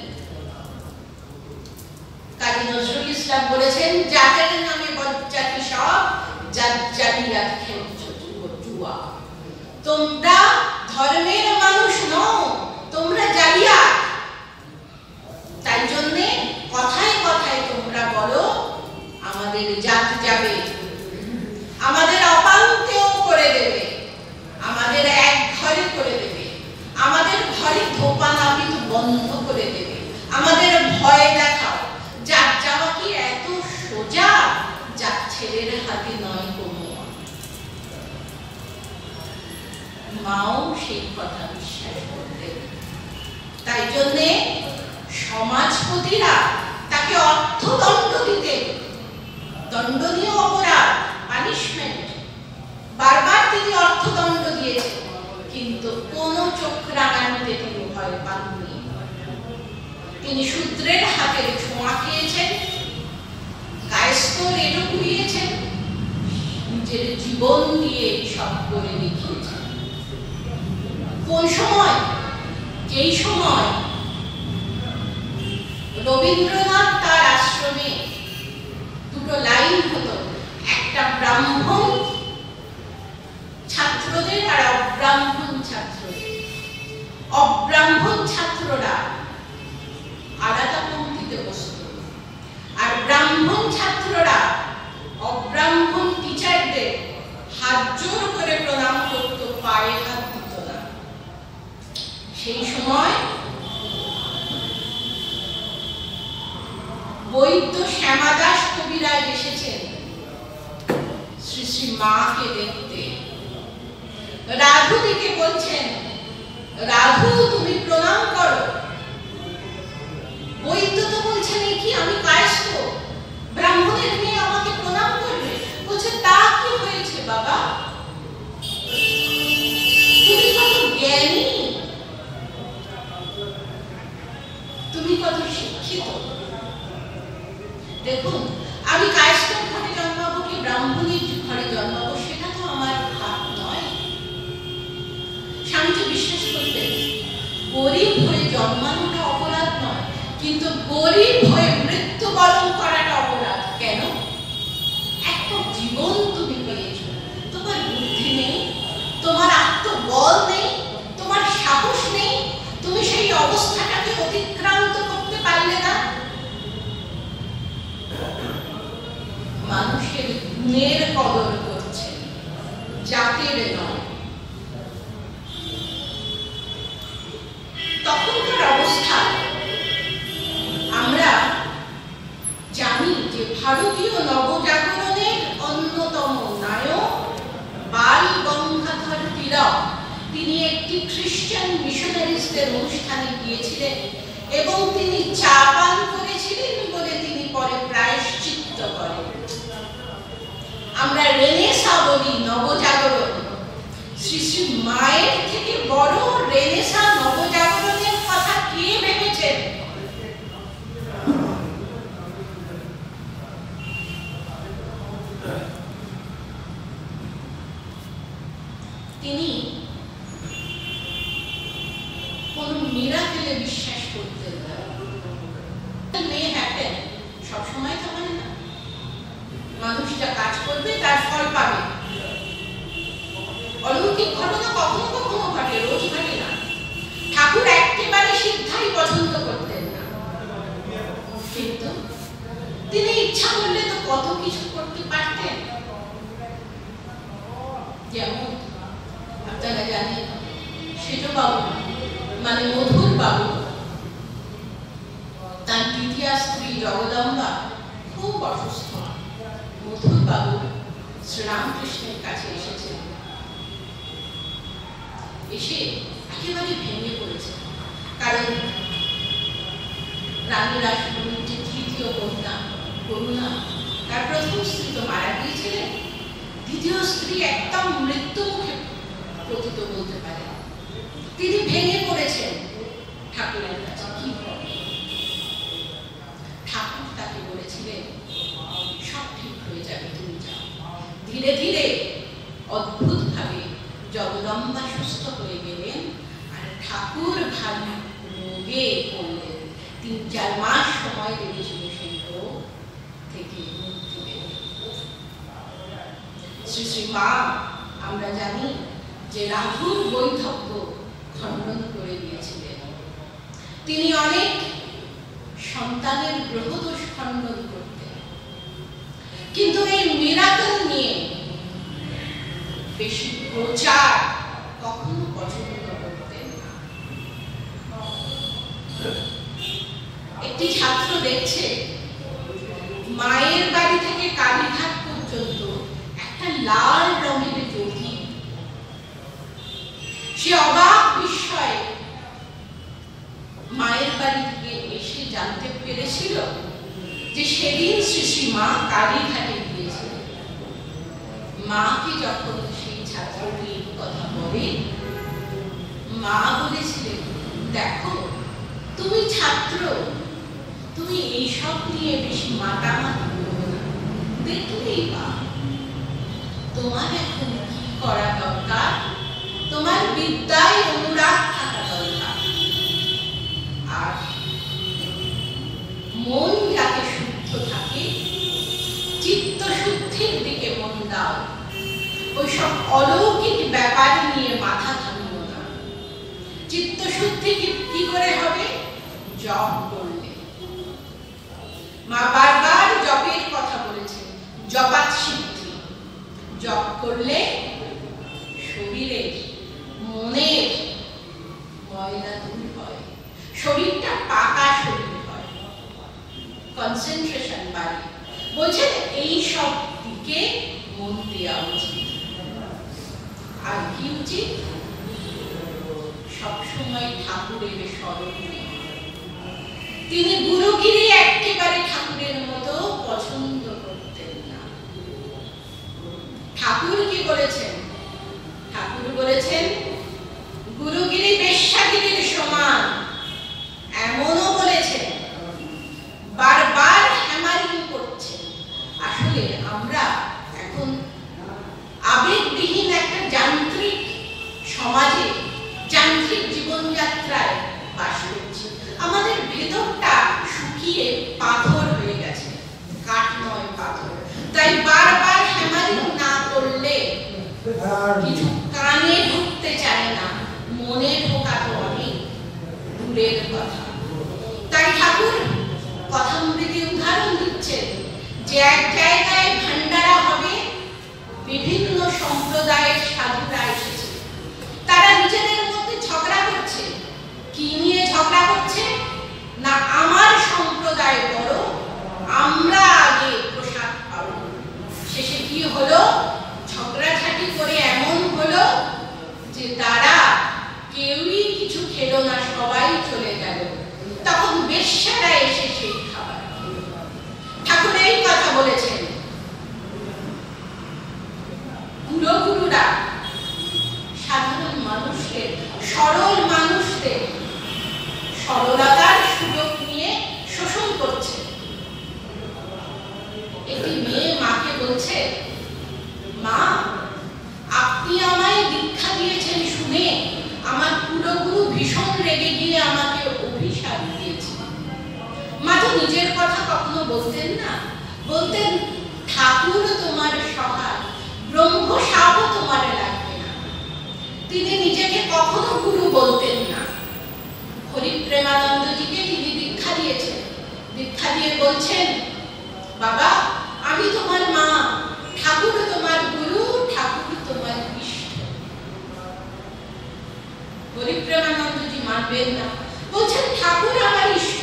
[SPEAKER 2] কাজী নজরুল ইসলাম বলেছেন, জাতের নামে বজ্জাতি সব, জাত জাতিরা খেলছো জুয়া। তোমরা ধর্মের মানুষ নও, তোমরা জালিয়াত। তাই জন্যে কথায় কথায় তোমরা বলো আমাদের জাত যাবে, আমাদের অপাঙ্কেও করে দেবে, আমাদের এক ঘরে করে দেবে, আমাদের ঘরে ধোপা নাপিত বন্ধ করে দেবে, আমাদের ভয় দেখাও। জাত যাওয়া কি এত সোজা? জাত ছেলের হাতে নয় কোনো। মাও সেই কথা বিশ্বাস করতেন। তাই জন্যে সমাজপতিরা তাকে অর্থদণ্ড দিতেন, দণ্ডনীয় অপরাধ, পানিশমেন্ট। বারবার তিনি অর্থদণ্ড দিয়েছেন, কিন্তু কোন চোখ রাঙানিতে তিনি ভয় পাননি। তিনি শূদ্রের হাতের ছোঁয়া খেয়েছেন, কায়স্থ রেণু কুড়িয়েছেন, নিজের জীবন দিয়ে সব করে দেখিয়েছেন। কোন সময়? যেই সময় রবীন্দ্রনাথ তার আশ্রমে দুটো লাইন হতো, একটা ব্রাহ্মণ ছাত্রদের আর অব্রাহ্মণ ছাত্রদের। অব্রাহ্মণ ছাত্ররা আলাদা পঙ্ক্তিতে বসত, আর ব্রাহ্মণ ছাত্ররা অব্রাহ্মণ টিচারদের হাত জোর করে প্রণাম করত, পায়ে হাত দিত না। সেই সময় বৈদ্য শ্যামাদাস কবিরাজ এসেছেন শ্রী শ্রী মাকে দেখতে। রাধু দিকে বলছেন, রাধু তুমি প্রণাম করো। বৈদ্য তো বলছেন কি আমি কায়স্থ, ব্রাহ্মণের মেয়ে আমাকে প্রণাম করবে? বলছে তা কি হয়েছে বাবা, তুমি কত জ্ঞানী, তুমি কত শিক্ষিত। দেখুন, আমি কায়স্থ ঘরে জন্মাবো কি ব্রাহ্মণীর ঘরে জন্মাবো, সেটা তো জন্মানোটা অপরাধ নয়, কিন্তু গরিব হয়ে মৃত্যুবরণ করাটা অপরাধ। কেন? একটা জীবন তুমি পেয়েছো, তোমার বুদ্ধি নেই, তোমার আত্মবল নেই, তোমার সাহস নেই, তুমি সেই অবস্থাটাকে অতিক্রান্ত করতে পারলে না। মানুষের গুণের কদর করছে, জাতের নয়। তখনকার অবস্থা আমরা জানি যে ভারতীয় নবজাগরণের অন্যতম নায়ক বাল গঙ্গাধর তিলক, তিনি একটি খ্রিস্টান মিশনারিস্টদের অনুষ্ঠানে গিয়েছিলেন এবং তিনি চা পান করেছিলেন বলে তিনি পরে প্রায়শ্চিত্ত করেন। আমরা রেনেসা বলি, নবজাগরণ। শ্রী শ্রী মায়ের থেকে বড় রেনেসা নবজাগরণের কথা কে ভেবেছেন? তিনি কোন মিরাকেলে বিশ্বাস করতেন না। মে হ্যাপেন, সবসময় তো মানে না। মানুষ যা কাজ করবে তার ফল পাবে। অলৌকিক ঘটনা কখনো কখনো ঘটে, রোজ ঘটে না। ঠাকুর একেবারে সিদ্ধাই পছন্দ করতেন না, কিন্তু তিনি ইচ্ছা করলে তো কত কিছু করতে পারতেন। যেমন আপনারা জানেন, সেজ বাবু মানে মধুর বাবু, তার দ্বিতীয় স্ত্রী জগদম্বা খুব অসুস্থ। মধুর বাবু শ্রীরামকৃষ্ণের কাছে এসেছেন, এসে একেবারে ভেঙে পড়েছে। কারণ রানী রাসমণির যে তৃতীয় কন্যা করুণা, তার প্রথম স্ত্রী তো মারা গিয়েছিলেন, দ্বিতীয় স্ত্রী একদম মৃত্যু মুখে পতিত বলতে পারে। তিনি ভেঙে পড়েছেন ঠাকুরের কাছে, কি হবে? ঠাকুর তাকে বলেছিলেন, সব ঠিক হয়ে যাবে, তুমি যাও। ধীরে ধীরে অদ্ভুত ভাবে জগদম্বা সুস্থ হয়ে গেলেন, আর ঠাকুর ভারী রোগে পড়লেন। ৩-৪ মাস সময় লেগেছিল সেই রোগ থেকে মুক্তি পেতে। শ্রী শ্রী মা, আমরা জানি যে রাহুর বৈধব্য খণ্ডন করে দিয়েছিলেন। তিনি অনেক সন্তানের গ্রহদোষ খণ্ডন করতেন, কিন্তু এই মিরাকল নিয়ে বেশি প্রচার কখনো পছন্দ করতেন না। একটি ছাত্র দেখছে মায়ের বাড়ি থেকে কালীঘাট পর্যন্ত একটা লাল রঙের জ্যোতি। সে অবাক বিস্ময়ে মায়ের বাড়ি থেকে এসে জানতে পেরেছিল যে সেদিন শ্রী শ্রী মা কালীঘাটে গিয়েছিলেন। মাকে যখন সেই ছাত্রটি কথা বলে, মা বলেছিলেন, দেখো তুমি ছাত্র, তুমি এইসব নিয়ে বেশি মাতামাতি করো না, দেখলেই বা তোমার এখন কি করা দরকার, তোমার বিদ্যায় অনুরাগ থাকা দরকার, আর মন যাতে শুদ্ধ থাকে, চিত্ত শুদ্ধির দিকে মন দাও। ওইসব অলৌকিক ব্যাপার নিয়ে মাথা ঘামিও না। চিত্ত শুদ্ধি কি করে হবে? জপ করলে। মা বারবার জপের কথা বলেছেন, জপাত সিদ্ধি। জপ করলে শরীরের মনের ময়লা দূর হয়, শরীরটা পাকা শরীর হয়, কনসেন্ট্রেশন বাড়ে। বলছেন এই সব দিকে মন দেওয়া উচিত। আর কি উচিত? সবসময় ঠাকুরের স্মরণ। তিনি গুরুগিরি একেবারে ঠাকুরের মতো পছন্দ করতেন না। ঠাকুর কি বলেছেন? ঠাকুর বলেছেন গুরুগিরি বেশ্যাগিরির সমান। এমনও বলেছেন, বারবার হ্যামারিং করছেন। আসলে আমরা এখন আবেগবিহীন একটা যান্ত্রিক সমাজে, যান্ত্রিক জীবনযাত্রায় বাস করছি। তাই বারবার হ্যামারিং না করলে কিছু কানে ঢুকতে চায় না, মনে ঢোকা তো অনেক দূরের কথা। তাই ঠাকুর কথামৃতে উদাহরণ দিচ্ছেন যে এক জায়গায় ভান্ডারা হবে, বিভিন্ন সম্প্রদায়ের সাধুরা এসেছে, তারা নিজেদের মধ্যে ঝগড়া করছে। কি নিয়ে ঝগড়া করছে? না আমার সম্প্রদায় বড়, আমরা আগে প্রসাদ পাবো। শেষে কি হলো? ঝগড়াঝাটি করে এমন হলো যে তারা কেউই কিছু খেলো না, সবাই চলে গেল। তখন বেশ্যারা এসে সেই খাবার খেলো। ঠাকুর এই কথা বলেছেন, গুরুরা সাধারণ মানুষদের, সরল মানুষদের সরলতার সুযোগ নিয়ে শোষণ করছে। একটি মেয়ে মাকে বলছে, মা আপনি আমায় দীক্ষা দিয়েছেন শুনে আমার কুলগুরু ভীষণ রেগে গিয়ে আমাকে অভিশাপ দিয়েছে। মা তো নিজের কথা কখনো বলতেন না, বলতেন ঠাকুর তোমার সহায়, ব্রহ্ম সাপও তোমার লাগবে না। তিনি নিজেকে কখনো গুরু বলতেন না। হরিপ্রেমানন্দজিকে তিনি দীক্ষা দিয়েছেন, দীক্ষা দিয়ে বলছেন, বাবা আমি তোমার মা, ঠাকুর তোমার গুরু, ঠাকুর তোমার ইষ্ট। হরিপ্রেমানন্দজি মানবেন না, বলছেন ঠাকুর আমার ইষ্ট,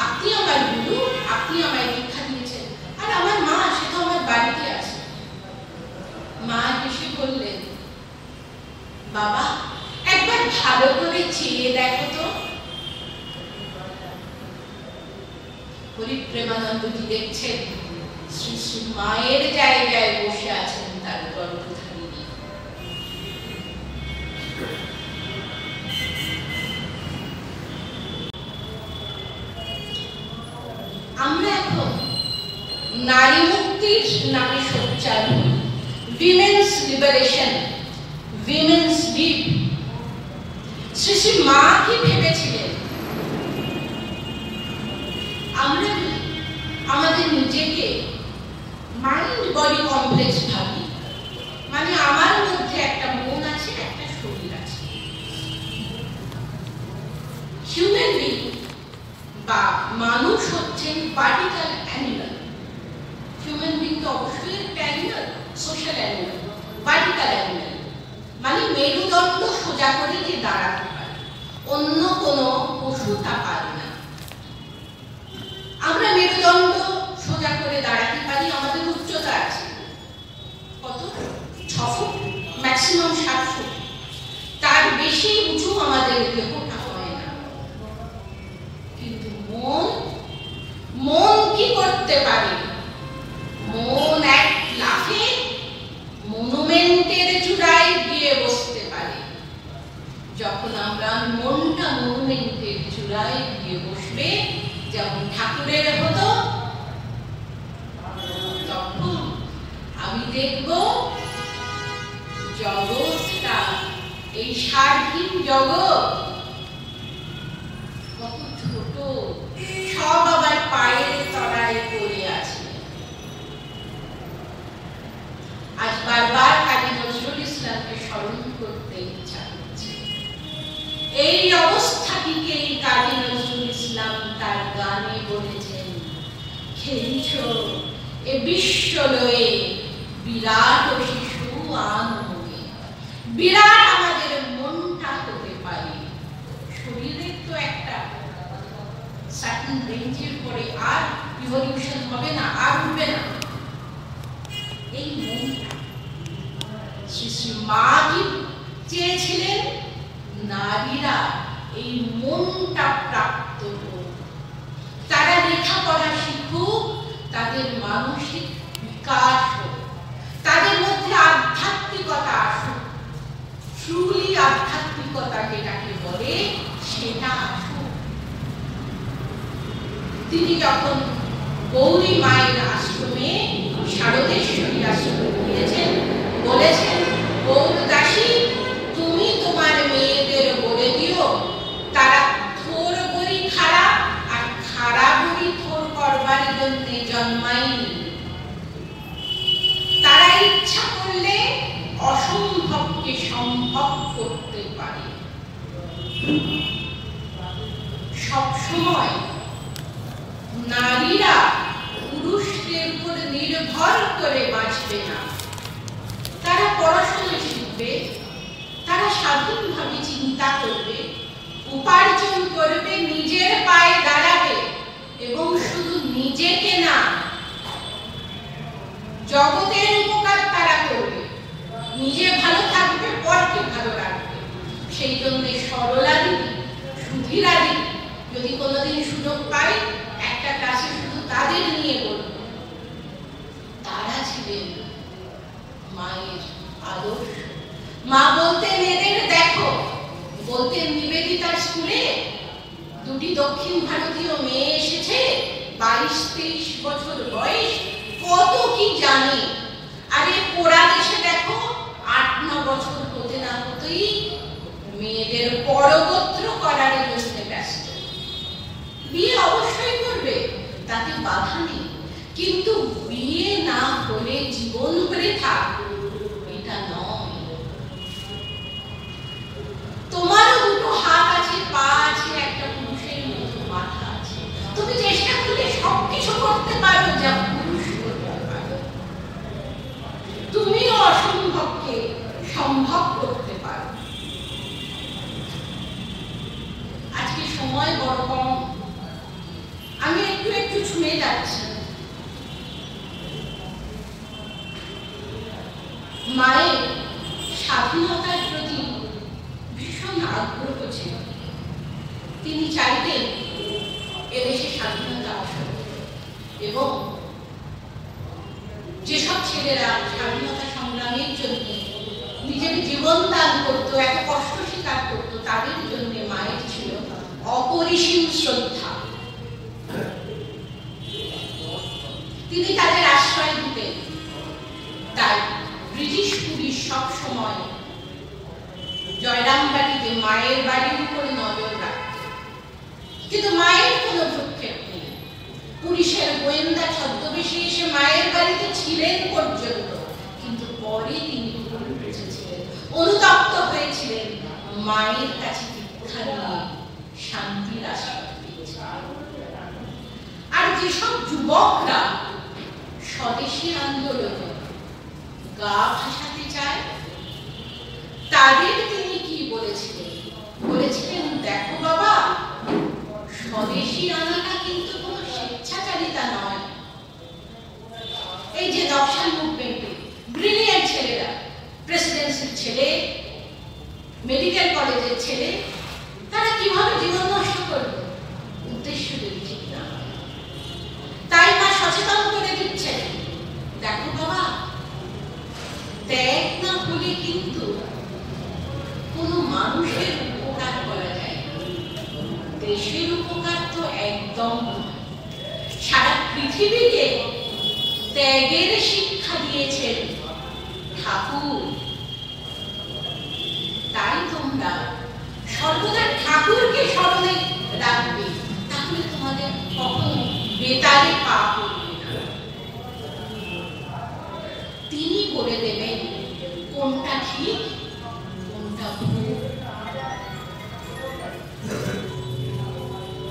[SPEAKER 2] আপনি আমার গুরু, আপনি আমায় দীক্ষা দিয়েছেন, আর আমার মা সে তো আমার বাড়িতে আছে। মা হেসে বললেন, বাবা একবার ভালো করে চেয়ে দেখো তো। হরিপ্রেমানন্দজি দেখছেন শ্রী শ্রী মায়ের জায়গায় বসে আছেন তার গর্ভধারিণী। আমরা এখন নারী মুক্তির নামে সোচ্চার হই, উইমেন্স লিবারেশন, উইমেন্স লিব। শ্রী শ্রী মা কি ভেবেছিলেন? আমরা আমাদের নিজেকে মাইন্ড বডি কমপ্লেক্স ভাবি, মানে আমার মধ্যে একটা মন আছে, একটা শরীর আছে। হিউম্যান বিং বা মানুষ হচ্ছেন পার্টিক্যাল অ্যানিমাল। হিউম্যান বিং তো অবশ্যই একটা animal, social animal, particle animal, মানে মেরুদণ্ড সোজা করে যে দাঁড়াতে পারে, অন্য কোনো পশু তা পারে না। আমরা মেরুদণ্ড সোজা করে দাঁড়াতে পারি, আমাদের উচ্চতা আছে কত? 6 ফুট, ম্যাক্সিমাম 7 ফুট, তার বেশি উঁচু আমাদের দেহটা হয় না। কিন্তু মন কি করতে পারে? মন এক লাফে মনুমেন্টের চূড়ায় গিয়ে বসতে পারে। যখন আমরা মনটা মনুমেন্টের চূড়ায় গিয়ে বসবে, যেমন ঠাকুরের হতো, তখন আমি দেখব জগৎটা, এই স্বাধীন জগৎ কত ছোট, সব আবার পায়ের তলায় পড়ে আছে। আজ বারবার কাজী নজরুল ইসলামকে স্মরণ করতে ইচ্ছা করছে। এই অবস্থাটিকেই কাজী নজরুল ইসলাম তার গানে বলেছেন, খেলিছ এ বিশ্ব লয়ে বিরাট শিশু আনমনে। বিরাট আমাদের মনটা হতে পারে, শরীরের তো একটা সার্টেন রেঞ্জের পরে আর ইভলিউশন হবে না, আর উঠবে না। এই মনটা শ্রী শ্রী মা কি চেয়েছিলেন? নারীরা এই মনটা প্রাপ্ত হোক, তারা লেখাপড়া শিখুক, তাদের মানসিক বিকাশ হোক, তাদের মধ্যে আধ্যাত্মিকতা আসুক, ট্রুলি আধ্যাত্মিকতা যেটাকে বলে সেটা আসুক। তিনি যখন গৌরী মায়ের আশ্রমে, শারদেশ্বরী আশ্রমে গিয়েছেন, বলেছেন, গৌরদাসী তুমি তোমার মেয়েদের বলে দিও তারা থোর বড়ি খাড়া আর খাড়া বড়ি থোর করবার জন্য জন্মায়নি। আসবে না। তারা পড়াশোনা শিখবে, তারা স্বাধীনভাবে চিন্তা করবে, উপার্জন করবে, নিজের পায়ে দাঁড়াবে এবং শুধু নিজেকে না, জগতের উপকার তারা করবে। নিজে ভালো থাকবে, পরকে ভালো রাখবে। সেই জন্য সরলা দিদি, সুধীরা দিদি যদি কোনোদিন সুযোগ পায় একটা ক্লাসে শুধু তাদের নিয়ে বলবে। তারা ছিলেন মায়ের আদর্শ। মা বলতেন এদের দেখো, বলতেন নিবেদিতার স্কুলে দুটি দক্ষিণ ভারতীয় মেয়ে এসেছে, 22-23 বছর বয়স, কত কি জানে। আরে পোড়া দেশে দেখো 8-9 বছর হতে না হতেই মেয়েদের পরগোত্র করার জন্য ব্যস্ত। বিয়ে অবশ্যই করবে, তাতে বাধা নেই, কিন্তু বিয়ে না হলে জীবন ভরে থাক এটা নয়। তোমারও দুটো হাত আছে, পা আছে, একটা পুরুষের মতো মাথা আছে। তুমি চেষ্টা করলে সবকিছু করতে পারো যা পুরুষ করতে পারো। তুমিও অসম্ভবকে সম্ভব করতে পারো। আজকে সময় বড় কম, আমি একটু একটু ছুঁয়ে যাচ্ছি। মায়ের স্বাধীনতার প্রতি ভীষণ আগ্রহ ছিল। তিনি চাইতেন এদেশে স্বাধীনতা আসুক এবং যেসব ছেলেরা স্বাধীনতা সংগ্রামের জন্য নিজের জীবন দান করতো, এত কষ্ট স্বীকার করতো, তাদের জন্য মায়ের ছিল অপরিসীম শ্রদ্ধা। তিনি তাদের আশ্রয় দিতেন। তাই ব্রিটিশ পুলিশ সব সময় জয়রামবাটিতে মায়ের বাড়ির উপরে নজর রাখত, কিন্তু মায়ের কোনো ভ্রুক্ষেপ নেই। পুলিশের গোয়েন্দা ছদ্মবেশে এসে মায়ের বাড়িতে ছিলেন পর্যন্ত, কিন্তু পরে তিনি ভুল বুঝেছিলেন, অনুতপ্ত হয়েছিলেন, মায়ের কাছে দীক্ষা নিয়ে শান্তির আশ্রয় পেয়েছিলেন। আর যেসব যুবকরা স্বদেশী আন্দোলনে গা ভাসাতে চায় তাদের তিনি কি বলেছিলেন? বলেছিলেন, দেখো বাবা, স্বদেশী আনাটা কিন্তু কোনো স্বেচ্ছাচারিতা নয়। এই যে নকশাল মুভমেন্টে ব্রিলিয়ান্ট ছেলেরা, প্রেসিডেন্সির ছেলে, মেডিকেল কলেজের ছেলে, তারা কিভাবে জীবন নষ্ট করবে? উদ্দেশ্য যদি ঠিক না হয়। তাই মা সচেতন করে দিচ্ছেন, দেখো বাবা, ত্যাগ না হলে কিন্তু কোনো মানুষের উপকার করা যায় না। দেশের উপকার তো একদম নয়। সারা পৃথিবীকে ত্যাগের শিক্ষা দিয়েছেন ঠাকুর। তাই তোমরা সর্বদা ঠাকুরকে স্মরণে রাখবে, তাহলে তোমাদের কখনো বেতারে পা পড়বে না। তিনি বলে দেবেন কোনটা ঠিক, কোনটা ভুল।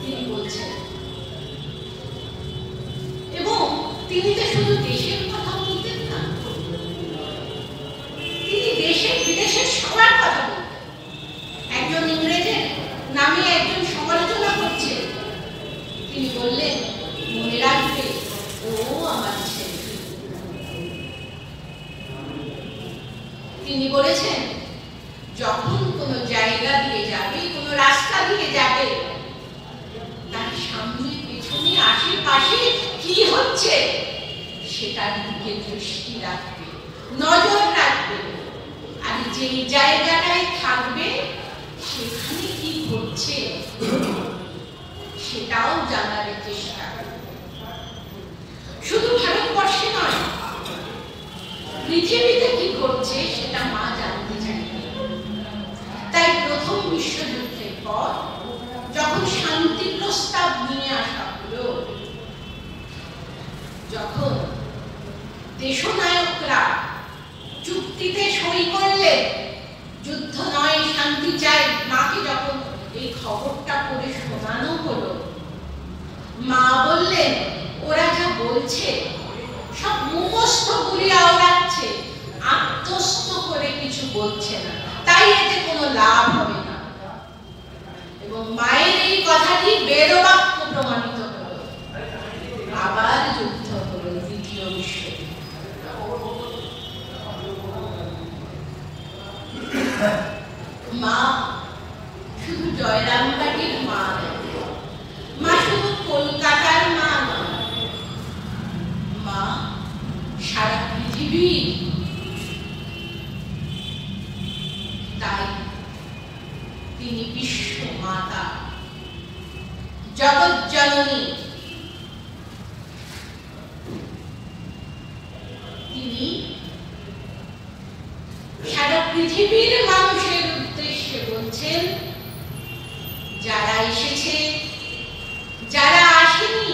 [SPEAKER 2] তিনি বলছেন, এবং তিনি তো শুধু দেশের কথা বলতেন না, তিনি দেশে বিদেশের সবার কথা বলতেন। একজন ইংরেজের নামে একজন সমালোচনা করছে, তিনি বললেন, মনে রাখবে ও আমার ছেলে। তিনি বলেছেন, যখন কোনো জায়গা দিয়ে যাবে, কোনো রাস্তা দিয়ে যাবে, তার সামনে পেছনে আশেপাশে কি হচ্ছে সেটার দিকে দৃষ্টি রাখবে, নজর রাখবে। আর যে জায়গাটায় থাকবে সেখানে কি ঘটছে সেটাও জানার চেষ্টা করবে। শুধু ভারতবর্ষে নয়, পৃথিবীতে কি ঘটছে সেটা মা জানতে চাইতেন। তাই প্রথম বিশ্বযুদ্ধের পর যখন শান্তি প্রস্তাব নিয়ে আসা হলো, যখন দেশনায়করা চুক্তিতে সই করলেন, যুদ্ধ নয় শান্তি চাই, মাকে যখন এই খবরটা পড়ে শোনানো হলো, মা বললেন, ওরা যা বলছে সব মুখস্থ গুলি আওড়াচ্ছে, আত্মস্থ করে কিছু বলছে না, তাই এতে কোনো লাভ হবে না। এবং মায়ের এই কথাটি বেদবাক্য প্রমাণিত হলো। আবার যুদ্ধ হলো, দ্বিতীয় বিশ্বযুদ্ধ। মা শুধু জয়রামবাটির মা নয়, মা শুধু কলকাতার মা নয়, মা সারা পৃথিবীর। তাই তিনি বিশ্ব মাতা, জগৎ জননী। তিনি সারা পৃথিবীর মানুষের উদ্দেশ্যে বলছেন, যারা এসেছে, যারা আসেনি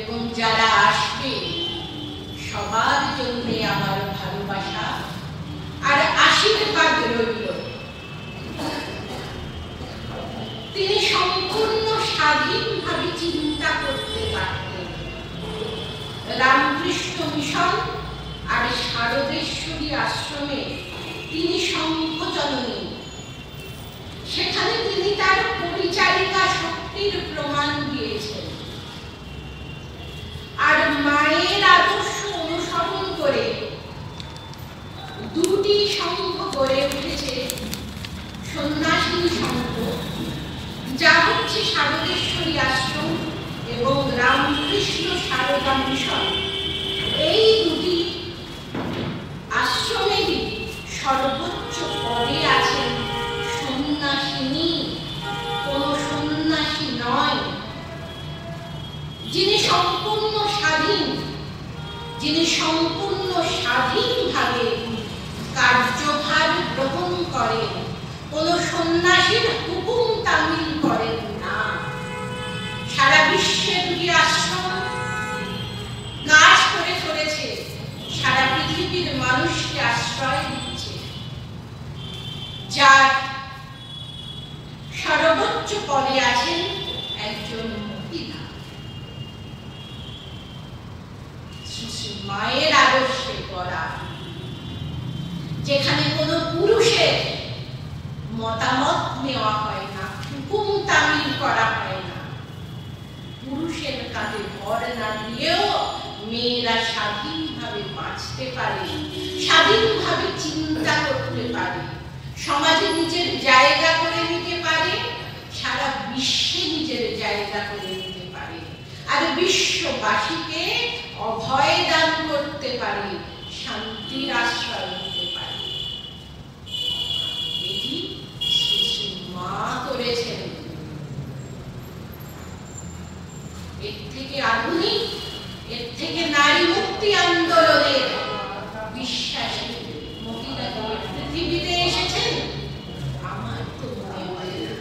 [SPEAKER 2] এবং যারা আসবে, সবার জন্য আমার ভালোবাসা আর আশীর্বাদ রইল। তিনি সম্পূর্ণ স্বাধীনভাবে চিন্তা করতে পারতেন। রামকৃষ্ণ মিশন আর শারদেশ্বরী আশ্রমে তিনি শঙ্খজননী। সেখানে তিনি তার পরিচারিকা শক্তির প্রমাণ দিয়েছেন। আর মায়ের আদর্শ অনুসরণ করে দুটি সংঘ গড়ে উঠেছে, সন্ন্যাসিনী সংঘ, যা হচ্ছে শারদেশ্বরী আশ্রম এবং রামকৃষ্ণ সারদা মিশন। এই দুটি আশ্রমেরই সর্বোচ্চ পদে আছেন সন্ন্যাসিনী, কোন সন্ন্যাসী নয়। যিনি সম্পূর্ণ স্বাধীন, যিনি সম্পূর্ণ স্বাধীনভাবে কার্যভার গ্রহণ করেন, কোন সন্ন্যাসীর হুকুম তামিল করেন না। সারা বিশ্বে দুটি আশ্রম কাজ করে চলেছে, সারা পৃথিবীর মানুষকে আশ্রয় দিচ্ছে। যার সর্বোচ্চ পদে আছেন একজন মহিলা। মায়ের আদর্শে গড়া, যেখানে কোনো পুরুষের মতামত নেওয়া হয় না, হুকুম তামিল করা হয় না, পুরুষের কাঁধে ভর না দিয়েও মেয়েরা স্বাধীনভাবে বাঁচতে পারে, স্বাধীনভাবে চিন্তা করতে পারে, সমাজে নিজের জায়গা করে নিতে পারে, সারা বিশ্বে নিজের জায়গা করে নিতে পারে, আর বিশ্ববাসীকে অভয় দান করতে পারে, শান্তির আশ্রয় দিতে পারে। এটি শ্রী মা করেছেন। এর থেকে আধুনিক, এর থেকে নারী মুক্তি আন্দোলনের বিশ্বাসী মহিলা পৃথিবীতে এসেছেন আমার তো মনে হয় না।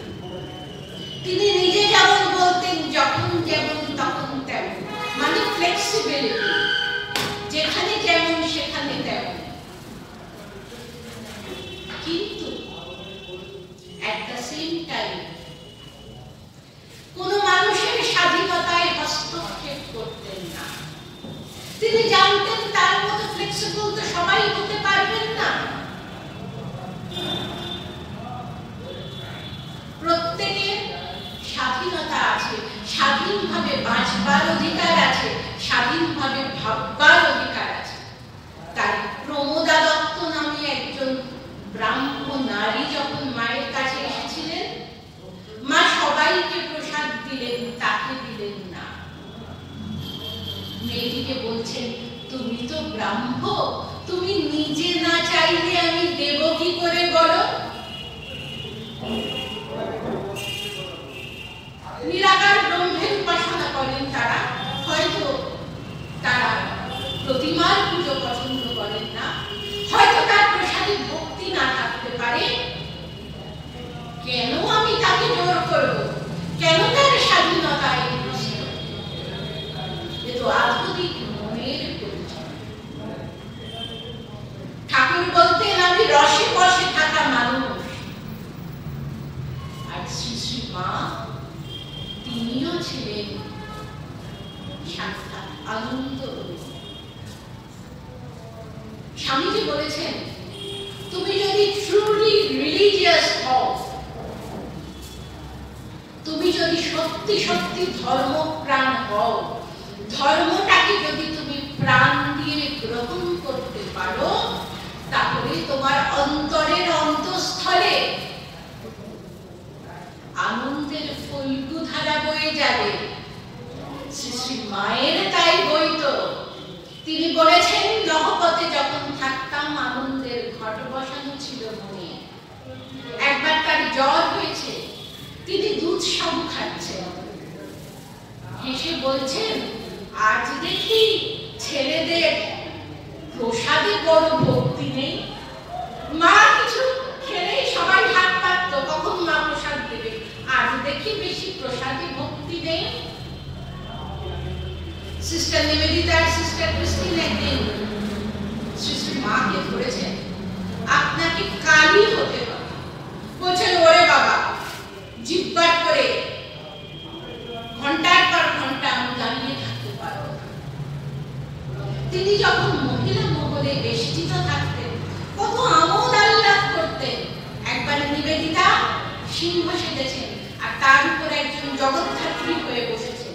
[SPEAKER 2] তিনি নিজে যেমন বলতেন, যখন যেমন তখন তেমন, মানে ফ্লেক্সিবিলিটি, যেখানে যেমন সেখানে তেমন। কিন্তু at the same time কোন মানুষের স্বাধীনতায় হস্তক্ষেপ করতেন না। তিনি জানতেন তার মতো ফ্লেক্সিবল তো সবাই হতে পারবেন না। প্রত্যেকের স্বাধীনতা আছে, স্বাধীনভাবে বাঁচবার অধিকার আছে, স্বাধীনভাবে ভাববার অধিকার আছে। তাই প্রমোদা দত্ত নামে একজন ব্রাহ্ম নারী যখন মায়ের কাছে এসেছিলেন, মা সবাইকে প্রসাদ দিলেন, তাকে দিলেন না। মেয়েটিকে বলছেন, তুমি তো ব্রাহ্ম, তুমি নিজে না চাইলে আমি দেব কি করে বলো? নিরাকার ব্রহ্মের উপাসনা করেন তারা, হয়তো তারা প্রতিমার পুজো পছন্দ করেন না, হয়তো তার প্রসাদে ভক্তি না থাকতে পারে। কেন আমি তাকে জোর করব? কেন তার স্বাধীনতায় প্রশ্ন? এ তো আধুনিক মনের পরিচয়। ঠাকুর বলতেন, আমি রসে বসে থাকা মানুষ। আর শ্রী শ্রী মা, তিনিও ছিলেন সাক্ষাৎ আনন্দ। স্বামীজি বলেছেন, তুমি যদি ট্রুলি রিলিজিয়াস হও, তুমি যদি সত্যি সত্যি ধর্মপ্রাণ হও, ধর্মটাকে যদি তুমি প্রাণ দিয়ে গ্রহণ করতে পারো, তাহলে তোমার অন্তরের অন্তঃস্থলে আনন্দের ফল্গুধারা বয়ে যাবে। শ্রী শ্রী মায়ের তাই বইতো। তিনি বলেছেন, নহবতে যখন থাকতাম আনন্দের ঘট বসানো ছিল মনে। একবার তার জ্বর হয়েছে, তিনি দুধ সাবু খাচ্ছেন, হেসে বলছেন, আজ দেখি ছেলেদের প্রসাদে বড় ভক্তি নেই। মা কিছু খেলেই সবাই হাত পাতত, কখন মা প্রসাদ দেবে, আজ দেখি বেশি প্রসাদে ভক্তি নেই। সিস্টার নিবেদিতা আর সিস্টার ক্রিস্টিন একদিন শ্রী শ্রী মাকে ধরেছেন, আপনাকে কালী হতে হবে। বলছেন, ওরে বাবা, জিব্বার করে ঘন্টার পর ঘন্টা আমি দাঁড়িয়ে থাকতে পারবো। তিনি যখন মহিলা মহলে বেষ্টিত থাকতেন, কত আমোদ আহ্লাদ করতেন। একবার নিবেদিতা সিংহ সেজেছেন আর তার উপর একজন জগদ্ধাত্রী হয়ে বসেছেন।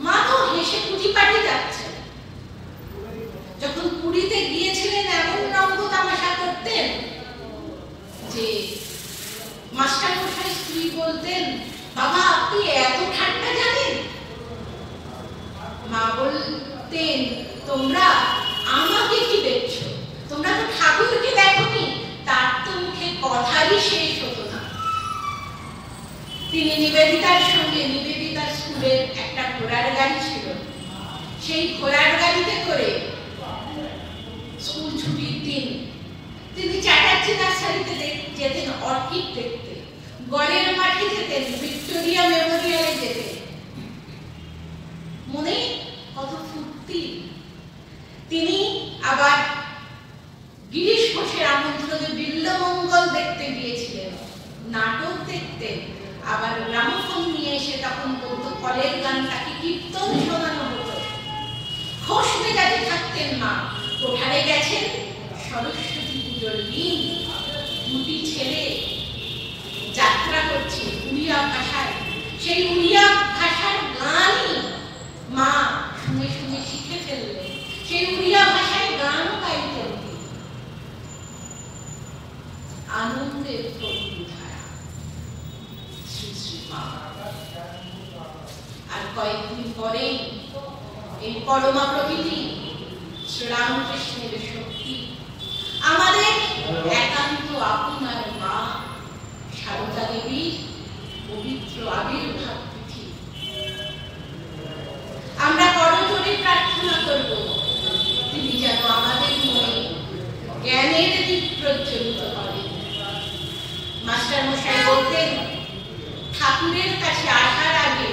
[SPEAKER 2] মা তো হেসে কুটিপাটি যাচ্ছেন। যখন পুরীতে গিয়েছিলেন এমন রঙ্গ তামাশা করতেন যে মাস্টার মশাই স্ত্রী বলতেন, বাবা আপনি এত ঠাট্টা জানেন? মা বলতেন, তোমরা আমাকে কি দেখছো? তোমরা তো ঠাকুরকে দেখোনি। তার তো মুখে কথারই শেষ হতো না। তিনি নিবেদিতার সঙ্গে, নিবেদিতার স্কুলের একটা ঘোড়ার গাড়ি ছিল, সেই ঘোড়ার গাড়িতে করে স্কুল ছুটির দিন তিনি চ্যাটার্জি নার্সারিতে যেতেন অর্কিড দেখতে, গড়ের মাঠে যেতেন, ভিক্টোরিয়া মেমোরিয়ালে যেতেন। মনে কত ফুর্তি। তিনি আবার গিরিশ ঘোষের আমন্ত্রণে বিল্লমঙ্গল দেখতে গিয়েছিলেন, নাটক দেখতেন। আবার গ্রামোফোন নিয়ে এসে তখন বলতো, কলের গান, তাকে কীর্তন শোনানো হতো। খোশ মেজাজে থাকতেন মা। কোঠারে গেছেন সরস্বতী পুজোর দিন, দুটি ছেলে যাত্রা করছে উড়িয়া ভাষায়। সেই উড়িয়া ভাষার গানই মা শুনে শুনে শিখে ফেললেন। সেই উড়িয়া ভাষায় গানও গাইতেন। আনন্দের ফল্গুধারা শ্রী শ্রী মা। আর কয়েকদিন পরেই এই পরমা প্রকৃতি শ্রীরামকৃষ্ণের শক্তি, আমাদের একান্ত আপনার মা সারদা দেবীর পবিত্র আবির্ভাব তিথি। আমরা করজোড়ে প্রার্থনা করব, তিনি যেন আমাদের মনে জ্ঞানের দিক প্রজ্বলিত করেন। মাস্টার মশাই বলতেন, ঠাকুরের কাছে আসার আগে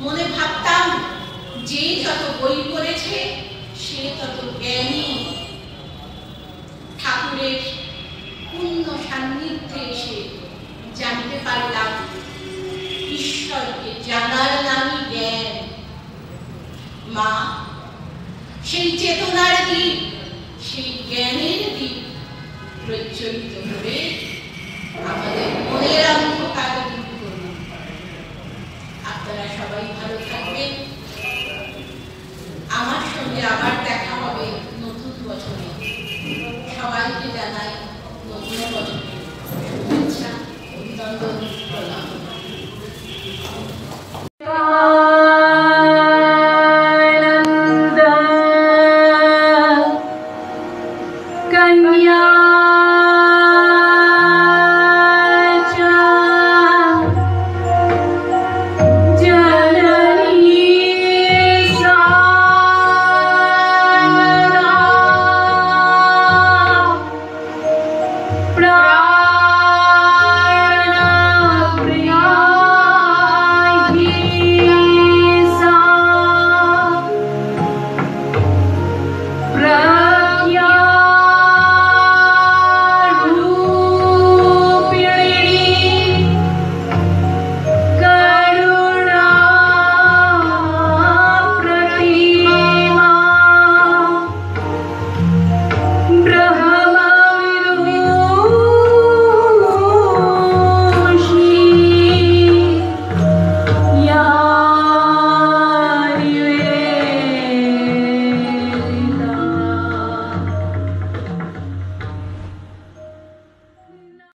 [SPEAKER 2] মনে ভাবতাম, যে যত বই পড়েছে সে তত জ্ঞানী। ঠাকুরের পূর্ণ সান্নিধ্যে এসে জানতে পারলাম, ঈশ্বরকে জানার নামই জ্ঞান। মা সেই চেতনার দিক, সেই জ্ঞানের দিক প্রজ্বলিত করে আমাদের মনের অন্ধকার দূর করুন। আপনারা সবাই ভালো থাকবেন। আমার সঙ্গে আবার দেখা হবে নতুন বছরে। সবাইকে জানাই নতুন বছরের শুভেচ্ছা, অভিনন্দন, প্রণাম।